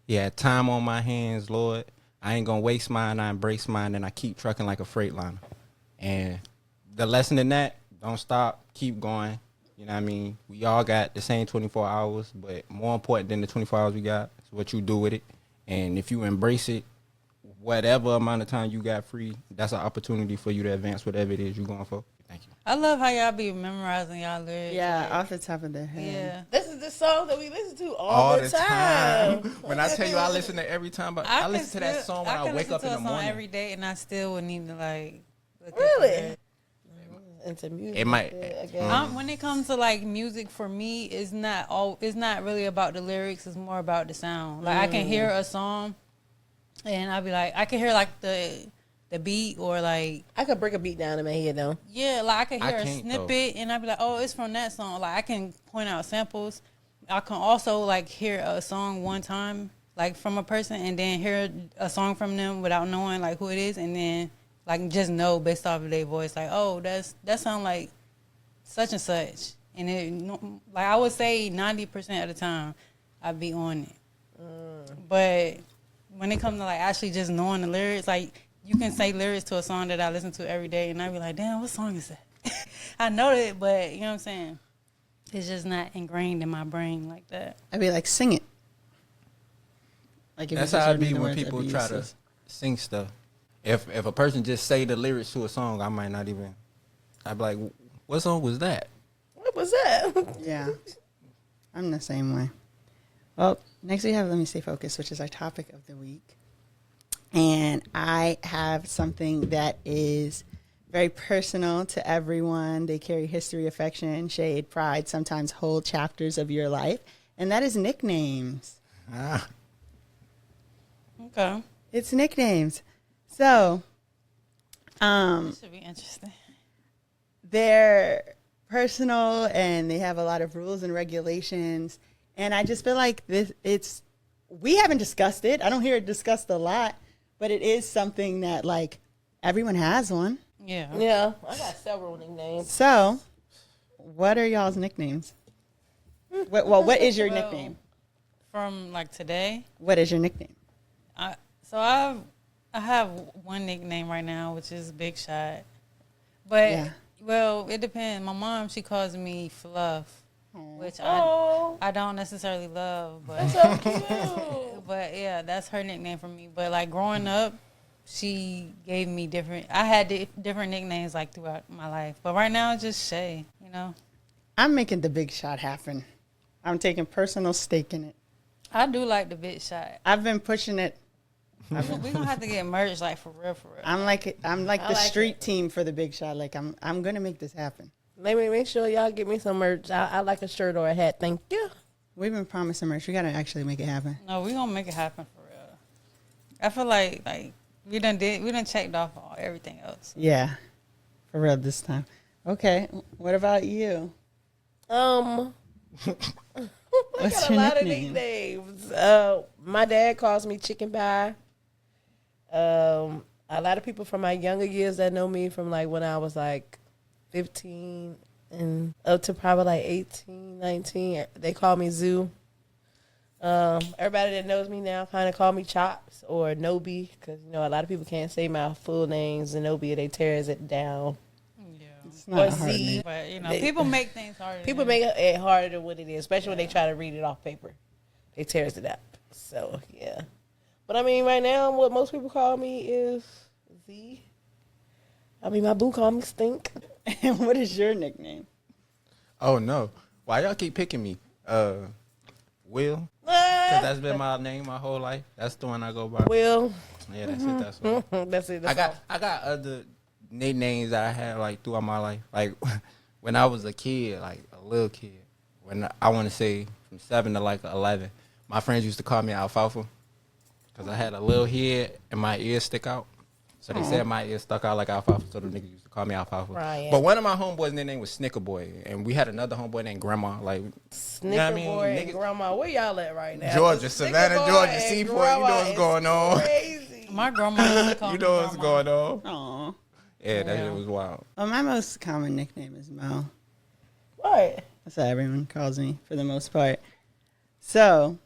yeah, time on my hands, Lord. I ain't going to waste mine. I embrace mine, and I keep trucking like a freight liner. And the lesson in that, don't stop. Keep going. You know what I mean? We all got the same 24 hours, but more important than the 24 hours we got is what you do with it. And if you embrace it, whatever amount of time you got free, that's an opportunity for you to advance whatever it is you're going for. Thank you.
I love how y'all be memorizing y'all lyrics.
Yeah,
like,
off the top of their head.
yeah.
This is the song that we listen to all the time.
When I tell you I listen to Every Time, but I listen to that song when I
can
wake
listen
up
to
in
a
the
song
morning.
every day, and I still would need to like. Look
Really?
At the lyrics.
Into music.
It might-
I guess.
When it comes to like music, for me, it's not really about the lyrics. It's more about the sound. Like I can hear a song, and I'll be like, I can hear like the beat or like
I could break a beat down in my head though.
yeah, like I can
I
hear a
can't,
snippet, and I'll be like, oh, it's from that song. Like I can point out samples. I can also like hear a song one time, like from a person, and then hear a song from them without knowing like who it is, and then like just know based off of their voice, like, oh, that sound like such and such. And it, like I would say 90% of the time I'd be on it. But when it comes to like actually just knowing the lyrics, like you can say lyrics to a song that I listen to every day and I'd be like, damn, what song is that? I know it, but you know what I'm saying? It's just not ingrained in my brain like that.
I'd be like, sing it. Like if
That's
you just
how I
heard me
be
the
when
words, I'd
people
be
try to
useless.
sing stuff. If a person just say the lyrics to a song, I might not even. I'd be like, what song was that?
What was that?
Yeah. I'm the same way. Well, next we have Let Me Stay Focused, which is our topic of the week. And I have something that is very personal to everyone. They carry history, affection, shade, pride, sometimes whole chapters of your life. And that is nicknames.
Ah,
Okay.
It's nicknames. So,
This should be interesting.
they're personal and they have a lot of rules and regulations. And I just feel like it's we haven't discussed it. I don't hear it discussed a lot, but it is something that like everyone has one.
Yeah.
Yeah, I got several nicknames.
So, what are y'all's nicknames? What is your nickname?
From like today,
What is your nickname?
I have one nickname right now, which is Big Shot. But
Yeah.
well, it depends. My mom, she calls me Fluff, which
Oh,
I don't necessarily love, but
so cute.
but yeah, that's her nickname for me. But like growing up, she gave me different. I had different nicknames like throughout my life, but right now it's just Shae. You know,
I'm making the Big Shot happen. I'm taking personal stake in it.
I do like the Big Shot.
I've been pushing it.
We gonna have to get merged like for real.
I'm like the
like
street team for the Big Shot. Like I'm gonna make this happen.
Make sure y'all get me some merch. I like a shirt or a hat. Thank you.
We've been promising merch. We gotta actually make it happen.
No, we gonna make it happen for real. I feel like we done checked off everything else.
Yeah, for real this time. Okay, what about you?
I
What's
got a
your
lot
nickname?
of nicknames. My dad calls me Chicken Pie. A lot of people from my younger years that know me from like when I was like 15 and up to probably like 18, 19, they call me Zoo. Everybody that knows me now kind of call me Chopz or Nobi because, you know, a lot of people can't say my full name, Zenobia. They tears it down.
Yeah.
It's not a
Or
hard
Z.
name.
But, you know, people make things harder.
People make it harder than what it is, especially when they try to read it off paper. They tears it up. So, yeah. But, I mean, right now, what most people call me is Z. I mean, my boo call me Stink.
And what is your nickname?
Oh no! Why y'all keep picking me? Will, because that's been my name my whole life. That's the one I go by.
Will.
Yeah, that's it. That's what.
That's it.
I
That's
got other nicknames that I had like throughout my life. Like when I was a kid, like a little kid, when I want to say from 7 to like 11, my friends used to call me Alfalfa because I had a little head and my ears stick out. So they said my ears stuck out like Alfalfa, so the niggas used to call me Alfalfa.
Ryan.
But one of my homeboys, their name was Snicker Boy, and we had another homeboy named Grandma. Like,
Snicker
you know what I mean?
Boy and
Niggas-
Grandma. Where y'all at right now?
Georgia,
Snicker
Savannah,
Boy
Georgia,
and
Seaport, you know
Grandma
what's
is
going on.
Crazy.
My grandma used to call
You
me
know what's
grandma.
going on?
Aw.
Yeah, that
Yeah.
shit was wild.
Well, my most common nickname is Mo.
What?
That's what everyone calls me for the most part. So,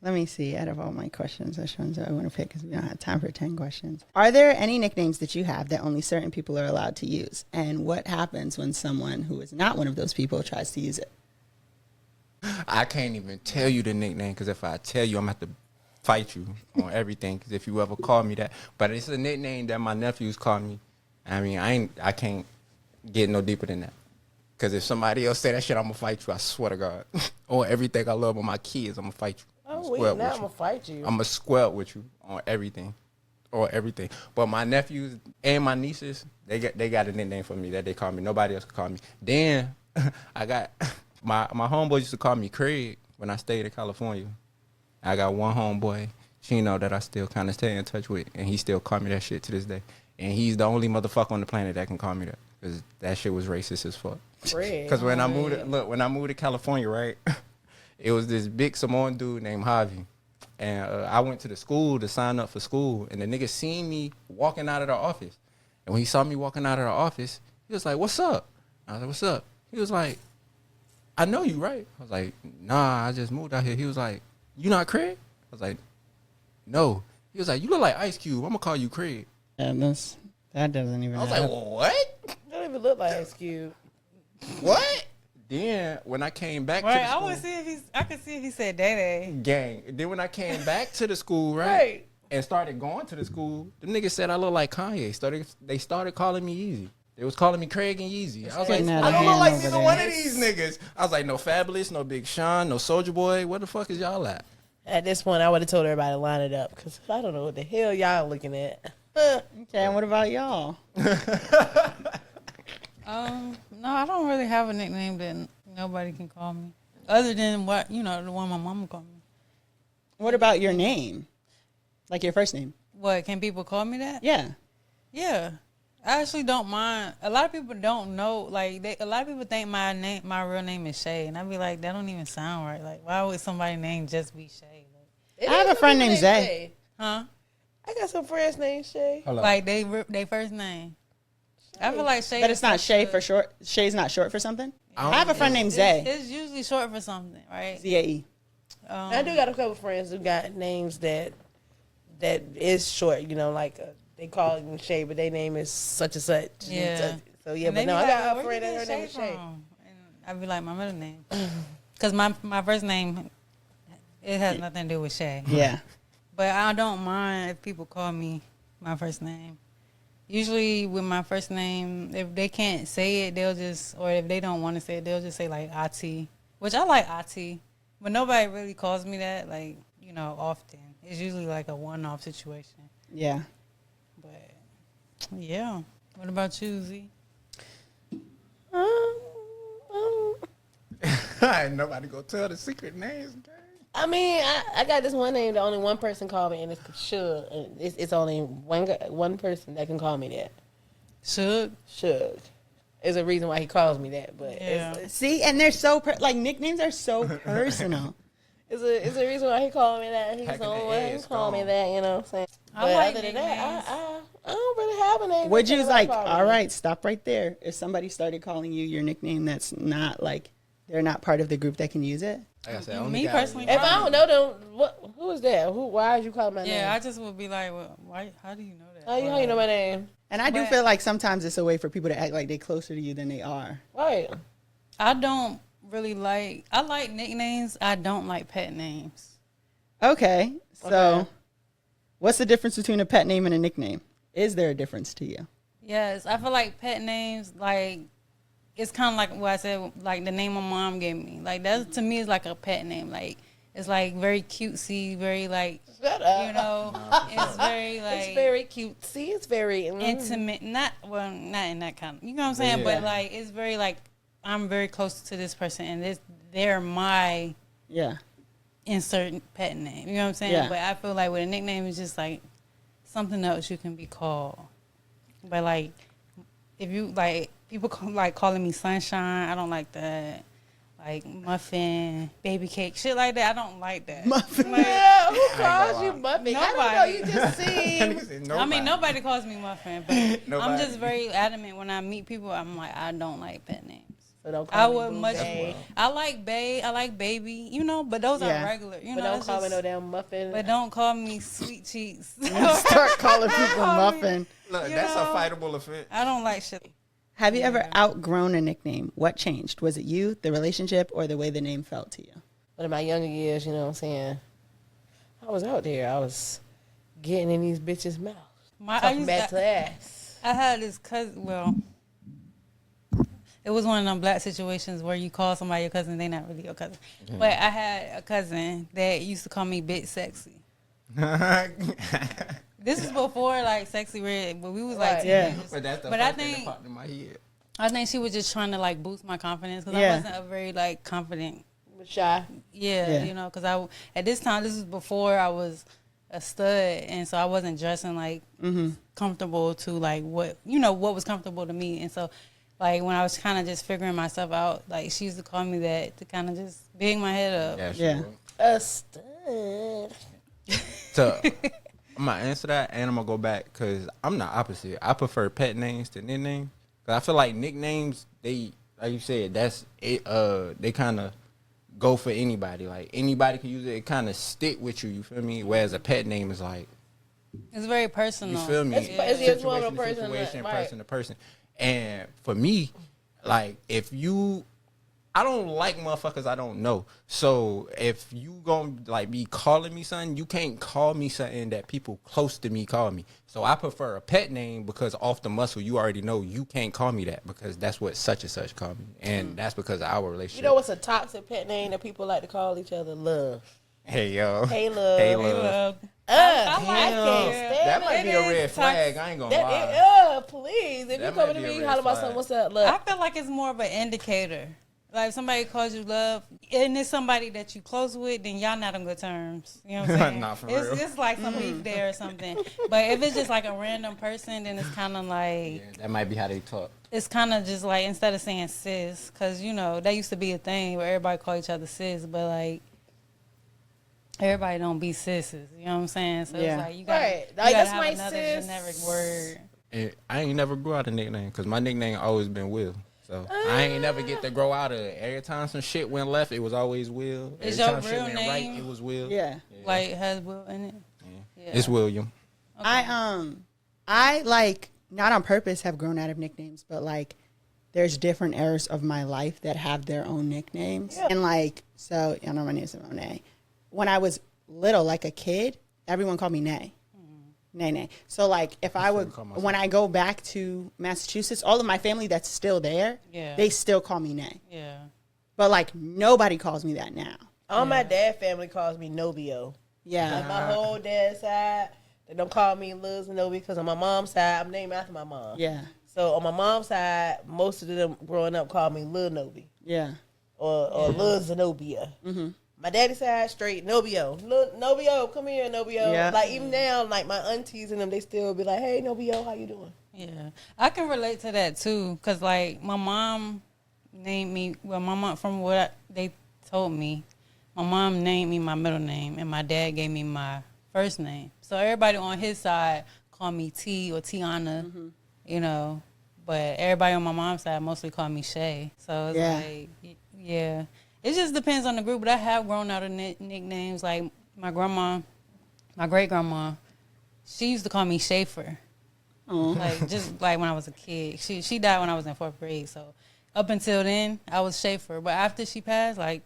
let me see. Out of all my questions, which ones do I want to pick? Because we don't have time for 10 questions. Are there any nicknames that you have that only certain people are allowed to use? And what happens when someone who is not one of those people tries to use it?
I can't even tell you the nickname because if I tell you, I'm going to have to fight you on everything because if you ever call me that. But it's a nickname that my nephews call me. I mean, I can't get no deeper than that. Because if somebody else say that shit, I'm going to fight you. I swear to God. Or everything I love on my kids, I'm going to fight you.
Oh, wait, now I'm going to fight you.
I'm going to square up with you on everything. Or everything. But my nephews and my nieces, they got a nickname for me that they call me. Nobody else can call me. Then I got my homeboys used to call me Craig when I stayed in California. I got one homeboy, Chino, that I still kind of stay in touch with, and he still call me that shit to this day. And he's the only motherfucker on the planet that can call me that because that shit was racist as fuck. Because when I moved to California, right, it was this big Samoan dude named Javi. And I went to the school to sign up for school, and the nigga seen me walking out of the office. And when he saw me walking out of the office, he was like, "What's up?" I was like, "What's up?" He was like, "I know you, right?" I was like, "Nah, I just moved out here." He was like, "You not Craig?" I was like, "No." He was like, "You look like Ice Cube. I'm gonna call you Craig."
Yeah, that doesn't even
I was
happen.
like, "What?
You don't even look like Ice Cube.
What?" Then when I came back to
Right,
the
I
school,
want to see if I could see if he said Day
gang. Then when I came back to the school, right,
Right.
and started going to the school, the niggas said I look like Kanye. They started calling me Yeezy. They was calling me Craig and Yeezy. I was like,
getting out
I
of
don't look
hand
like
over
neither
there.
one of these niggas. I was like, no Fabulous, no Big Sean, no Soulja Boy. Where the fuck is y'all at?
At this point, I would have told everybody to line it up because I don't know what the hell y'all looking at.
Okay, and what about y'all?
No, I don't really have a nickname that nobody can call me other than what the one my mama called me.
What about your name? Like your first name?
What, can people call me that?
Yeah.
Yeah. I actually don't mind. A lot of people don't know. Like, a lot of people think my real name is Shae, and I be like, that don't even sound right. Like, why would somebody's name just be Shae? Like,
It
I have
is
a friend
some
named
people
Zay.
Huh?
I got some friends named Shae.
Hold on.
Like they first name. I feel like Shae.
But
is
it's not
such
Shay
a-
for short. Shay's not short for something.
I
I have a friend named Zay.
It's usually short for something, right?
Z-A-E.
I do got a couple friends who got names that is short. You know, like they call them Shae, but their name is such and such.
Yeah.
So yeah,
And
but
they
no,
be
I
like,
got a
"Where
friend
you
that her
get
name is Shae.
from?" And I'd be like, my middle name. Because my first name, it has nothing to do with Shae.
Yeah.
But I don't mind if people call me my first name. Usually with my first name, if they can't say it, they'll just, or if they don't want to say it, they'll just say like Ati, which I like Ati. But nobody really calls me that, like, you know, often. It's usually like a one-off situation.
Yeah.
But, yeah. What about you, Z?
Ain't nobody gonna tell the secret names. Gang.
I mean, I got this one name that only one person called me, and it's Suge. And it's only one person that can call me that.
Suge?
Suge. There's a reason why he calls me that, but
Yeah.
See, and they're so like nicknames are so personal.
it's a reason why he called me that. He's
Packing
the only
the
one who
eggs,
called me
gone.
that. You know what I'm saying?
I
But
like
other than
nicknames.
that, I don't really have a name.
Would you
Nobody
like,
call me.
all right, stop right there. If somebody started calling you your nickname that's not like, they're not part of the group that can use it?
Like I said,
Me
only got
personally,
If I don't know them, who is that? Why is you calling my name?
yeah, I just would be like, well, why? How do you know that?
How you know my name?
And I do
But-
feel like sometimes it's a way for people to act like they're closer to you than they are.
Right.
I don't really like. I like nicknames. I don't like pet names.
Okay. So
Okay.
what's the difference between a pet name and a nickname? Is there a difference to you?
Yes, I feel like pet names, like, it's kind of like what I said, like the name my mom gave me. Like, that to me is like a pet name. Like, it's like very cutesy, very like,
Shut up.
you know, it's very like
It's very cute. See, it's very
intimate. Not in that kind of, you know what I'm saying?
Yeah.
But like, it's very like, I'm very close to this person, and they're my
Yeah.
insert pet name. You know what I'm saying?
Yeah.
But I feel like with a nickname, it's just like something else you can be called. But like, if you like, people like calling me Sunshine, I don't like that. Like muffin, baby cake, shit like that. I don't like that.
Muffin.
Like,
Yeah, who
gonna
calls you
lie.
muffin? I don't know.
Nobody.
You just seem.
I mean, nobody calls me muffin, but I'm
Nobody.
just very adamant when I meet people. I'm like, I don't like pet names.
So don't
I
call
would
me
much.
Boo.
I like bae. I like baby. You know, but those
Yeah.
are regular. You
But
know,
don't
that's
call me
just-
no damn muffin.
But don't call me sweet cheeks.
Start calling people muffin.
Look,
You
that's
know?
a fightable offense.
I don't like shit.
Have you ever outgrown a nickname? What changed? Was it you, the relationship, or the way the name felt to you?
But in my younger years, you know what I'm saying? I was out there. I was getting in these bitches' mouths.
I
Talking
used
back to ass.
I had this cousin. Well, it was one of them black situations where you call somebody your cousin, they not really your cousin. But I had a cousin that used to call me Bit Sexy. This was before like Sexy Red, but we was like
Right.
teenagers.
But that's the
But I
first thing that
think-
popped in my head.
I think she was just trying to like boost my confidence because
Yeah.
I wasn't a very like confident.
But shy.
Yeah,
Yeah.
you know, because at this time this was before I was a stud, and so I wasn't dressing like comfortable to like what was comfortable to me, and so like when I was kind of just figuring myself out, like she used to call me that to kind of just big my head up.
Yeah,
Yeah.
sure.
A stud.
So I'm gonna answer that, and I'm gonna go back because I'm the opposite. I prefer pet names to nicknames because I feel like nicknames, they, like you said, that's it. They kind of go for anybody. Like anybody can use it. It kind of stick with you. You feel me? Whereas a pet name is like,
It's very personal.
you feel me?
It's
Yeah.
just one
Situation to
person,
situation,
right.
person to person. And for me, like if you, I don't like motherfuckers I don't know. So if you gonna like be calling me something, you can't call me something that people close to me call me. So I prefer a pet name because off the muscle you already know you can't call me that because that's what such and such call me, and that's because of our relationship.
You know what's a toxic pet name that people like to call each other? Love.
Hey yo,
Hey, love.
hey
Hey,
love.
love.
I
like
can't
it.
stand
That might
it.
be a
It
red
is
flag.
toxic.
I ain't gonna lie.
Please. If you
That
come
might
to
be a
me,
red
holler about
flag.
something, what's up,
I
love?
feel like it's more of an indicator. Like if somebody calls you love, and it's somebody that you close with, then y'all not on good terms. You know what I'm saying?
Nah, for
it's,
real.
it's like some beef there or something. But if it's just like a random person, then it's kind of like
Yeah, that might be how they talk.
it's kind of just like instead of saying sis, because that used to be a thing where everybody call each other sis, but like everybody don't be sisters. You know what I'm saying? So
Yeah.
it's like you gotta,
Right.
you
Like,
gotta
that's
have
my
another
sis.
generic word.
And I ain't never grew out a nickname because my nickname always been Will. So I ain't never get to grow out of it. Every time some shit went left, it was always Will.
Is
Every
your
time shit
real
went
name-
right, it was Will.
Yeah.
Like has Will in it. Yeah.
It's William.
I like not on purpose have grown out of nicknames, but like there's different eras of my life that have their own nicknames. And like, so I know my name's Monet. When I was little, like a kid, everyone called me Nay. Nay, nay. So like if I would, when I go back to Massachusetts, all of my family that's still there, they still call me Nay.
Yeah.
But like nobody calls me that now.
All my dad family calls me Nobio.
Yeah.
Like my whole dad's side, they don't call me Lil Zenobia because on my mom's side, I'm named after my mom.
Yeah.
So on my mom's side, most of them growing up called me Lil Nobi
Yeah.
or Lil Zenobia. Mm-hmm. My daddy's side, straight Nobio. Nobio, come here, Nobio.
Yeah.
Like even now, like my aunties and them, they still be like, hey, Nobio, how you doing?
Yeah, I can relate to that too, cause like my mom named me. Well, my mom, from what they told me, my mom named me my middle name, and my dad gave me my first name. So everybody on his side called me T or Tiana, you know. But everybody on my mom's side mostly called me Shae. So it's like, yeah, it just depends on the group. But I have grown out of nicknames. Like my grandma, my great grandma, she used to call me Schaefer. Like just like when I was a kid. She died when I was in 4th grade. So up until then, I was Schaefer. But after she passed, like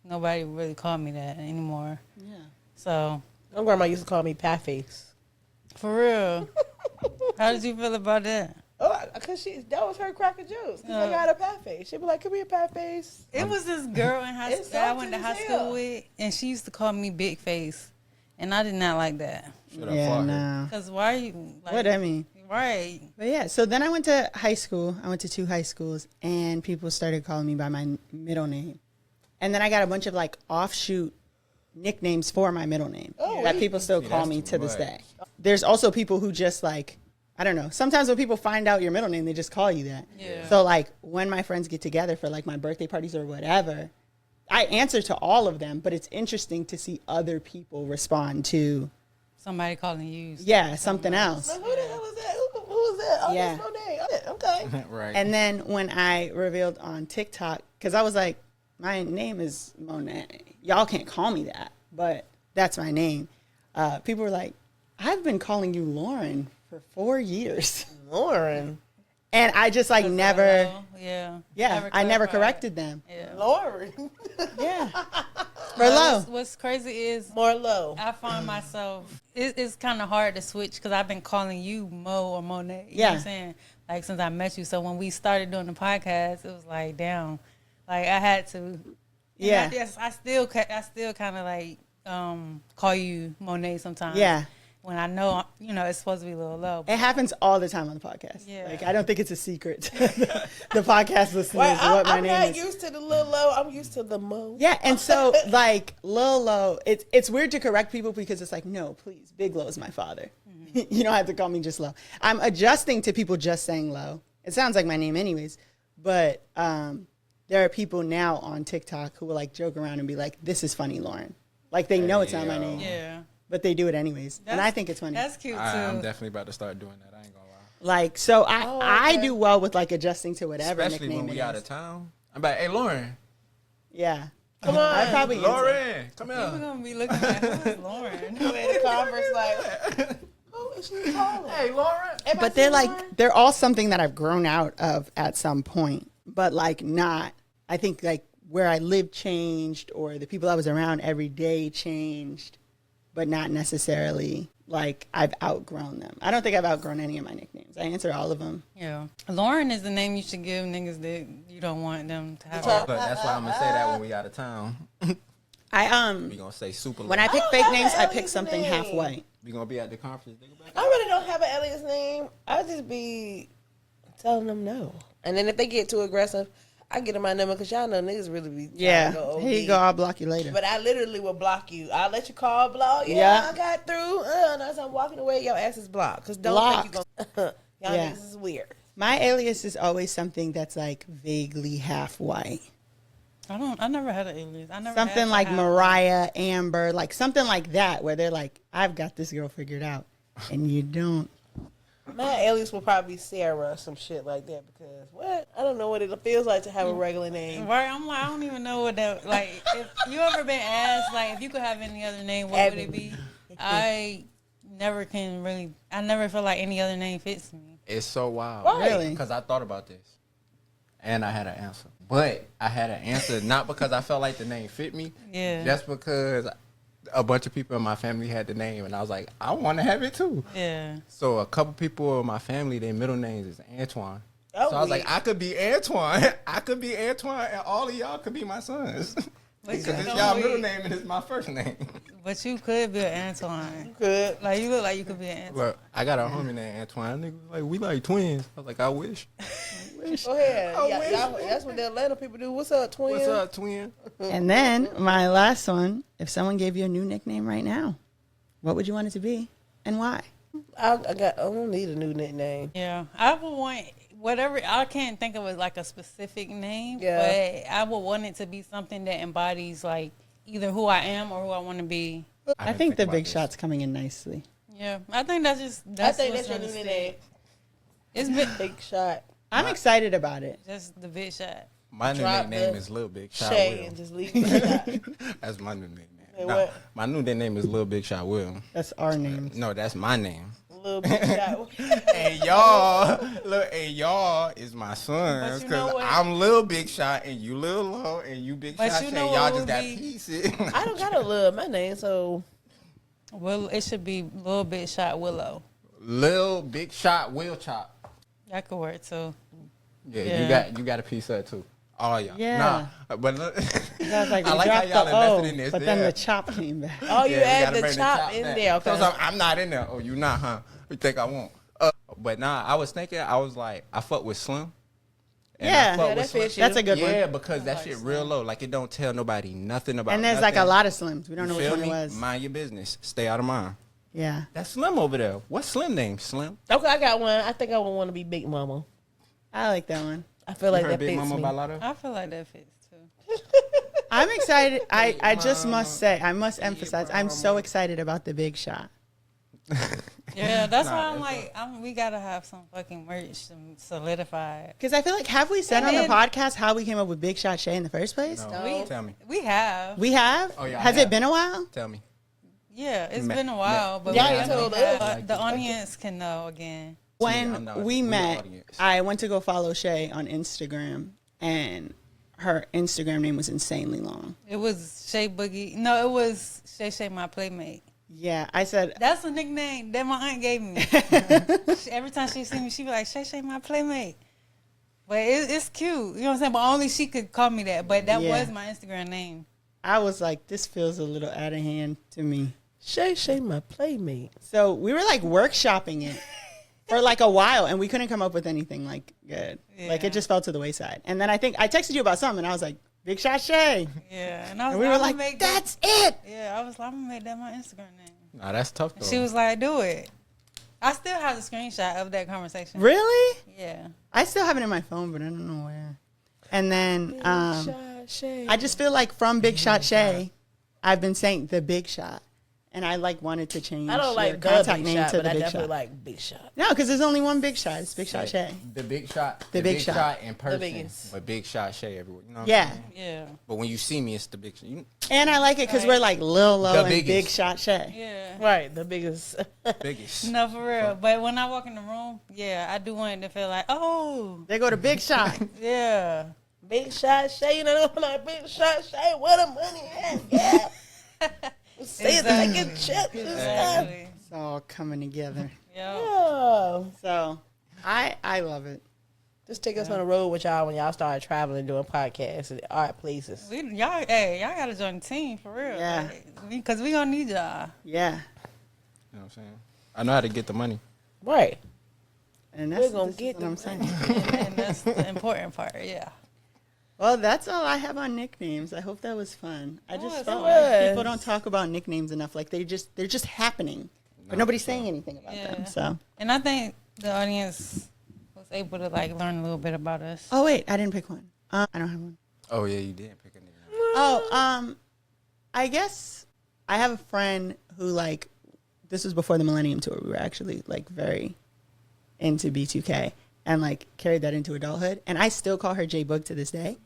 nobody really called me that anymore. Yeah. So
My grandma used to call me Pat Face.
for real, how did you feel about that?
Oh, because that was her cracking jokes. Because I got a Pat Face. She'd be like, come here, Pat Face.
It was this girl in high school that I went to high
Insulting as hell.
school with, and she used to call me Big Face, and I did not like that.
Yeah, no.
Cause why are you? Like,
What I mean.
Right.
But yeah, so then I went to high school. I went to 2 high schools, and people started calling me by my middle name. And then I got a bunch of like offshoot nicknames for my middle name that people still call me to this day. There's also people who just like, I don't know. Sometimes when people find out your middle name, they just call you that.
Yeah.
So like when my friends get together for like my birthday parties or whatever, I answer to all of them, but it's interesting to see other people respond to
Somebody calling you.
something else.
Like, who the hell was that? Who was that? Oh,
Yeah.
that's no name. Okay.
Right.
And then when I revealed on TikTok, because I was like, my name is Monet. Y'all can't call me that, but that's my name. People were like, I've been calling you Lauren for 4 years.
Lauren.
And I just like never,
Yeah.
I never
clarified.
corrected them.
Yeah.
Lauren.
Yeah. For low.
What's crazy is
More low.
I find myself, it's kind of hard to switch because I've been calling you Mo or Monet. You know
Yeah.
what I'm saying? Like since I met you. So when we started doing the podcast, it was like, damn. Like I had to. And
Yeah.
I still kind of like call you Monet sometimes.
Yeah.
When I know, you know, it's supposed to be a little low.
It happens all the time on the podcast.
Yeah.
Like, I don't think it's a secret to the podcast listeners
Well,
what my
I'm
name
not
is.
used to the little low. I'm used to the Mo.
Yeah, and so like Lil Lo, it's weird to correct people because it's like, no, please, Big Lo is my father. You don't have to call me just Lo. I'm adjusting to people just saying Lo. It sounds like my name anyways, but there are people now on TikTok who will like joke around and be like, "This is funny, Lauren." Like they know it's not my name,
Yeah.
but they do it anyways, and I think it's funny.
That's cute too.
I'm definitely about to start doing that. I ain't gonna lie.
Like so, I do well with like adjusting to whatever
Especially
nickname
when we
it
out
is.
of town. I'm like, hey, Lauren.
Yeah,
Come on.
I probably answer.
Lauren, come
We're
here.
gonna be looking at who is Lauren.
In the converse, like, who is she calling?
Hey, Lauren.
But they're like they're all something that I've grown out of at some point, but like not. I think like where I lived changed, or the people I was around every day changed, but not necessarily like I've outgrown them. I don't think I've outgrown any of my nicknames. I answer all of them.
Yeah. Lauren is the name you should give niggas that you don't want them to have.
But that's why I'm gonna say that when we out of town.
I
We gonna say super.
when I pick
don't
fake
have
names,
an
I pick
alias
something
name.
half white.
we gonna be at the conference. Nigga, back
I really don't have an alias name. I just be telling them no. And then if they get too aggressive, I get them my number because y'all know niggas really be trying
Yeah,
to go OD.
here you go. I'll block you later.
But I literally will block you. I'll let you call, block.
Yeah.
I got through. And as I'm walking away, your ass is blocked. Because don't think you going y'all
Yeah.
niggas is weird.
My alias is always something that's like vaguely half white.
I never had an alias. I never had
Something
to
like
have-
Mariah, Amber, like something like that, where they're like, I've got this girl figured out, and you don't.
My alias will probably be Sarah or some shit like that because what? I don't know what it feels like to have a regular name.
Right, I'm like, I don't even know what that, like, if you ever been asked, like, if you could have any other name, what would it be? I never feel like any other name fits me.
It's so wild.
Right.
Really?
Because I thought about this. And I had an answer. But I had an answer not because I felt like the name fit me.
Yeah.
Just because a bunch of people in my family had the name. And I was like, I want to have it too.
Yeah.
So a couple people in my family, their middle names is Antoine.
Oh,
So I was
wait.
like, I could be Antoine. I could be Antoine, and all of y'all could be my sons.
But
Because
you
it's
know
y'all
we-
middle name and it's my first name.
But you could be an Antoine.
Good.
Like, you look like you could be an Antoine.
But I got a homie named Antoine. That nigga was like, we like twins. I was like, I wish.
Go ahead.
I wish.
That's what the Atlanta people do. What's up, twin?
What's up, twin?
And then my last one, if someone gave you a new nickname right now, what would you want it to be and why?
I don't need a new nickname.
Yeah. I would want whatever, I can't think of it like a specific name,
Yeah.
but I would want it to be something that embodies, like, either who I am or who I want to be.
I think the big shot's coming in nicely.
Yeah. I think that's just,
I think
what's
that's your
gonna
new name.
stick. It's been,
Big shot.
I'm excited about it.
just the big shot.
My new
Drop
nickname
the
is Lil Big Shot
Shay
Will.
and just leave the shot.
That's my new nickname.
Hey,
Nah,
what?
my new nickname is Lil Big Shot Will.
That's our names.
No, that's my name.
Little big shot.
And y'all, look, and y'all is my sons.
But you know
Because
what?
I'm Lil Big Shot and you Lil Low and you Big
But
Shot
you
Shay.
know
Y'all
what
just
would
got
be-
pieces.
I don't gotta love my name, so
Well, it should be Little Big Shot Willow.
Lil Big Shot Will Chop.
That could work too.
Yeah,
Yeah.
you got a piece of it too. All y'all.
Yeah.
Nah, but look,
I was like, we
I like how
dropped
y'all
the O,
invested in this.
but then
yeah.
the chop came back.
oh, you
Yeah, we
add
gotta
the
bring
chop in
back.
there. Okay.
So I'm not in there. Oh, you not, huh? You think I won't? But nah, I was thinking, I was like, I fuck with Slim. And I
Yeah.
fuck
Yeah,
with
that
Slim.
fits you.
That's a good
Yeah,
one.
because that shit real low. Like, it don't tell nobody nothing about
And there's
nothing.
like a lot of Slims. We don't know
You
which
feel
one it
me?
was.
Mind your business. Stay out of mine.
Yeah.
That's Slim over there. What's Slim name? Slim?
Okay, I got one. I think I would want to be Big Mama.
I like that one.
I feel like
You heard
that
Big
fits
Mama
me.
by Lotto?
I feel like that fits too.
I'm excited. I just must say, I must emphasize, I'm so excited about the big shot.
Yeah, that's
Nah,
why I'm
that's
like, we gotta have some fucking merch solidified.
Because I feel like, have we said
And
on the
then-
podcast how we came up with Big Shot Shae in the first place?
No. Tell me.
We have.
We have?
Oh, yeah, I
Has
have.
it been a while?
Tell me.
Yeah, it's
Ma-
been a while, but
Y'all
we
ain't
have
told
to have-
us.
the audience can know again.
When
I'm not-
we
we're the
met,
audience.
I went to go follow Shae on Instagram, and her Instagram name was insanely long.
It was Shae Boogie. No, it was Shae my playmate.
Yeah, I said,
That's a nickname that my aunt gave me. Every time she see me, she be like, Shae my playmate. But it's cute. You know what I'm saying? But only she could call me that. But that
Yeah.
was my Instagram name.
I was like, this feels a little out of hand to me.
Shay, my playmate.
So we were like workshopping it for like a while, and we couldn't come up with anything like good. Like
Yeah.
it just fell to the wayside. And then I think I texted you about something, and I was like, Big Shot Shae.
Yeah. And I was
And we
like,
were
I'm
like,
gonna make
that's it.
Yeah, I was like, I'm gonna make that my Instagram name.
Nah, that's tough, though.
She was like, do it. I still have the screenshot of that conversation.
Really?
Yeah.
I still have it in my phone, but I don't know where. And then
Shot, Shay.
I just feel like from Big Shot Shae, I've been saying the Big Shot. And I like wanted to change
I don't
your
like the
contact
Big
name
Shot,
to
but
the
I
Big
definitely
Shot.
like Big Shot.
No, because there's only one Big Shot. It's Big Shot Shae.
The Big Shot.
The Big Shot.
in person.
biggest.
But Big Shot Shay everywhere. You know what I'm
Yeah.
saying?
Yeah.
But when you see me, it's the Big Shot. You,
And I like it because we're like Lil Low
The
and
biggest.
Big Shot Shae.
Yeah.
Right, the biggest.
biggest.
No, for real. But when I walk in the room, yeah, I do want it to feel like, oh,
They go to Big Shot.
yeah.
Big Shot Shay, you know, like Big Shot Shay, where the money at? Yeah. See,
Exactly.
taking chips and stuff.
Exactly.
It's all coming together.
Yeah.
Yeah.
So I love it.
Just take us on the road with y'all when y'all start traveling, doing podcasts at art places.
Y'all gotta join the team for real.
Yeah.
Because we gonna need y'all.
Yeah.
You know what I'm saying? I know how to get the money.
Right.
And
We're
that's
gonna
this is
get
what I'm
them.
saying.
And that's the important part. Yeah.
Well, that's all I have on nicknames. I hope that was fun. I just
it
felt
was.
like people don't talk about nicknames enough. Like they're just happening, but nobody's saying anything about
Yeah.
them. So,
And I think the audience was able to like learn a little bit about us.
oh wait, I didn't pick one. I don't have one.
Oh yeah, you did pick a nigga.
Oh, I guess I have a friend who like this was before the Millennium Tour. We were actually like very into B2K and like carried that into adulthood. And I still call her J Boog to this day.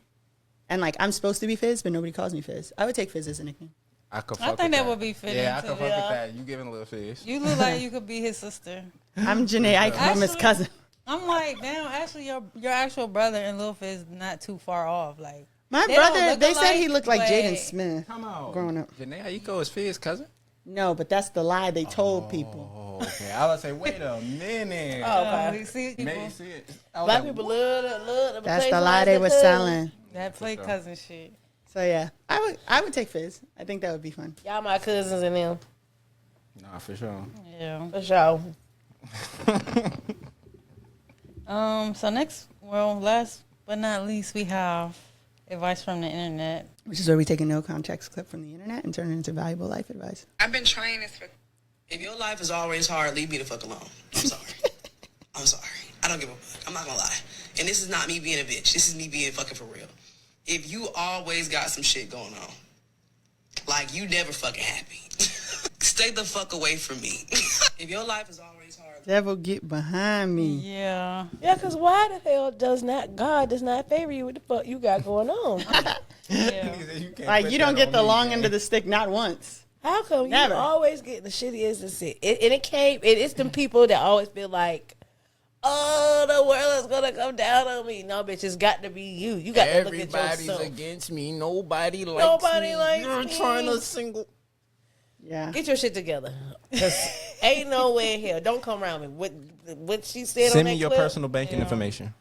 And like I'm supposed to be Fizz, but nobody calls me Fizz. I would take Fizz as a nickname.
I
think that would be fitting.
Yeah, I
too.
could fuck with that. You giving a little fish.
You look like you could be his sister.
I'm Janae. I call him his cousin.
I'm like, damn. Actually, your actual brother and Lil Fizz not too far off. Like
My
they don't
brother,
look
they said
alike,
he looked like
but-
Jaden Smith.
Come on.
Growing up.
Janae, how you go as Fizz cousin?
No, but that's the lie they told people.
Oh, okay. I was say, wait a minute.
Oh,
We
okay.
see people
Maybe see it. I was
Black
like,
people
what?
love the
That's
play
the lie
lies
they
that
were
cousin.
selling.
that play cousin shit.
So yeah, I would take Fizz. I think that would be fun.
Y'all my cousins and them.
Nah, for sure.
Yeah.
For sure.
So next, last but not least, we have advice from the internet.
Which is where we take a no context clip from the internet and turn it into valuable life advice.
I've been trying this for. If your life is always hard, leave me the fuck alone. I'm sorry. I'm sorry. I don't give a fuck. I'm not gonna lie. And this is not me being a bitch. This is me being fucking for real. If you always got some shit going on, like you never fucking happy, stay the fuck away from me. If your life is always hard.
Devil, get behind me.
Yeah.
Yeah, because why the hell God does not favor you with the fuck you got going on?
Yeah.
Like you don't get the long end of the stick not once.
How come
Never.
you always get the shittiest and shit? It's them people that always feel like, oh, the world is gonna come down on me. No, bitch, it's got to be you. You got to look at
Everybody's
yourself.
against me. Nobody likes
Nobody
me.
likes
You're
me.
trying to single.
Yeah.
Get your shit together. 'Cause ain't no way in hell. Don't come around me. What she said on
Send
that
me your
clip,
personal banking information.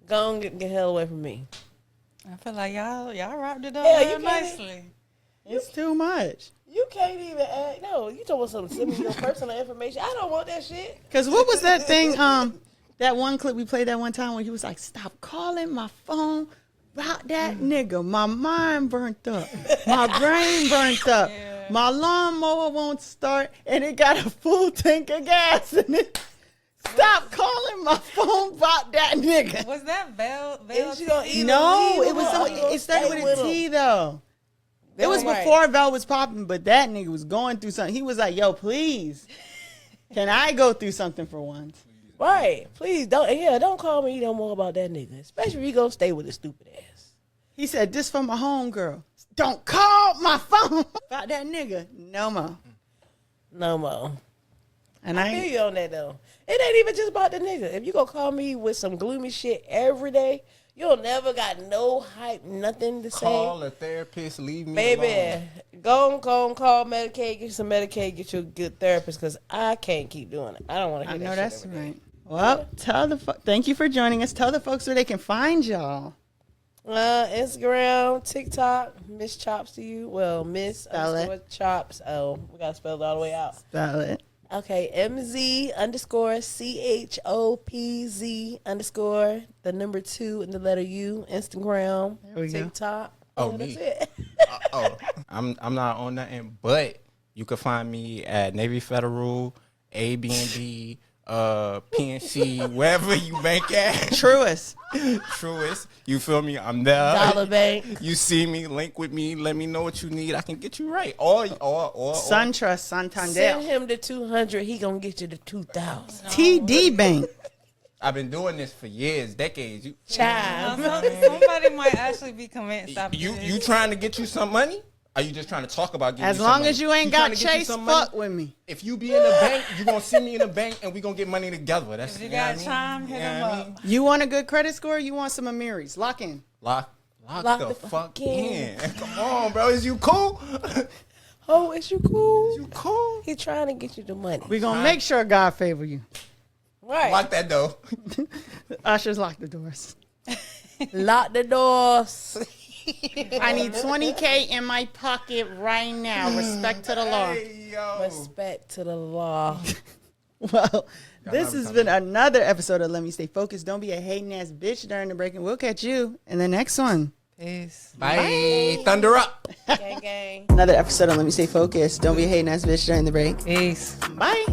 go and get the hell away from me.
I feel like y'all wrapped it up
Yeah,
real
you can't-
nicely.
It's too much.
You can't even act. No, you talking about something. Send me your personal information. I don't want that shit.
Cause what was that thing? That one clip we played that one time where he was like, "Stop calling my phone about that nigga. My mind burnt up. My brain burnt up.
Yeah.
My lawnmower won't start, and it got a full tank of gas in it. Stop calling my phone about that nigga."
Was that Vel?
Is she gonna either
No,
leave
it was.
or you gonna
It started
stay
with a
him?
T though. It was
Right.
before Vel was popping, but that nigga was going through something. He was like, "Yo, please, can I go through something for once?"
Right. Please don't call me no more about that nigga. Especially if you gonna stay with his stupid ass.
He said, "This for my homegirl. Don't call my phone about that nigga no more."
No more.
And
I feel you on that though. It ain't even just about the nigga. If you gonna call me with some gloomy shit every day, you'll never got no hype, nothing to
Call
say.
a therapist. Leave me
Baby,
alone.
go and call Medicaid, get you some Medicaid, get you a good therapist, because I can't keep doing it. I don't want to
I
hear
know
that
that's
shit every day.
right. Well, thank you for joining us. Tell the folks where they can find y'all.
Instagram, TikTok, Miss Chopz to you. Well, Miss
Spell it.
_ Chopz. Oh, we gotta spell it all the way out.
Spell it.
Okay, MZ _ CHOPZ _ the number 2 and the letter U. Instagram,
There we go.
TikTok.
Oh,
that's
me.
it.
I'm not on nothing, but you can find me at Navy Federal, ABNB, PNC, wherever you bank at.
Truest.
Truest. You feel me? I'm there.
Dollar Bank.
You see me, link with me, let me know what you need. I can get you right. Or
SunTrust,
Send
Santander,
him the 200. He gonna get you the 2,000.
TD Bank.
I've been doing this for years, decades.
Child.
Somebody might actually be convinced after
You
this.
trying to get you some money? Are you just trying to talk about getting
As
you some
long
money?
as you ain't
trying
got
to get you
Chase,
some money?
fuck with me.
If you be in the bank, you gonna send me in the bank and we gonna get money together. That's
If you
know what
got
I mean?
time, hit
You know
him
what I
up.
mean?
You want a good credit score? You want some Amiris? Lock in.
Lock
Lock
the
the
fuck
fuck
in. Come on, bro. Is you cool?
Oh, is you cool?
You cool?
He trying to get you the money.
We gonna make sure God favor you.
Right.
Lock that door.
Ushers, lock the doors.
Lock the doors.
I need 20K in my pocket right now. Respect to the law.
Hey, yo.
Respect to the law.
Well, this
never
has
come
been another episode of Let Me Stay Focused. Don't be a hating ass bitch during the break, and we'll catch you in the next one.
Peace.
Bye. Thunder up.
Gang, gang.
Another episode of Let Me Stay Focused. Don't be a hating ass bitch during the break.
Peace.
Bye.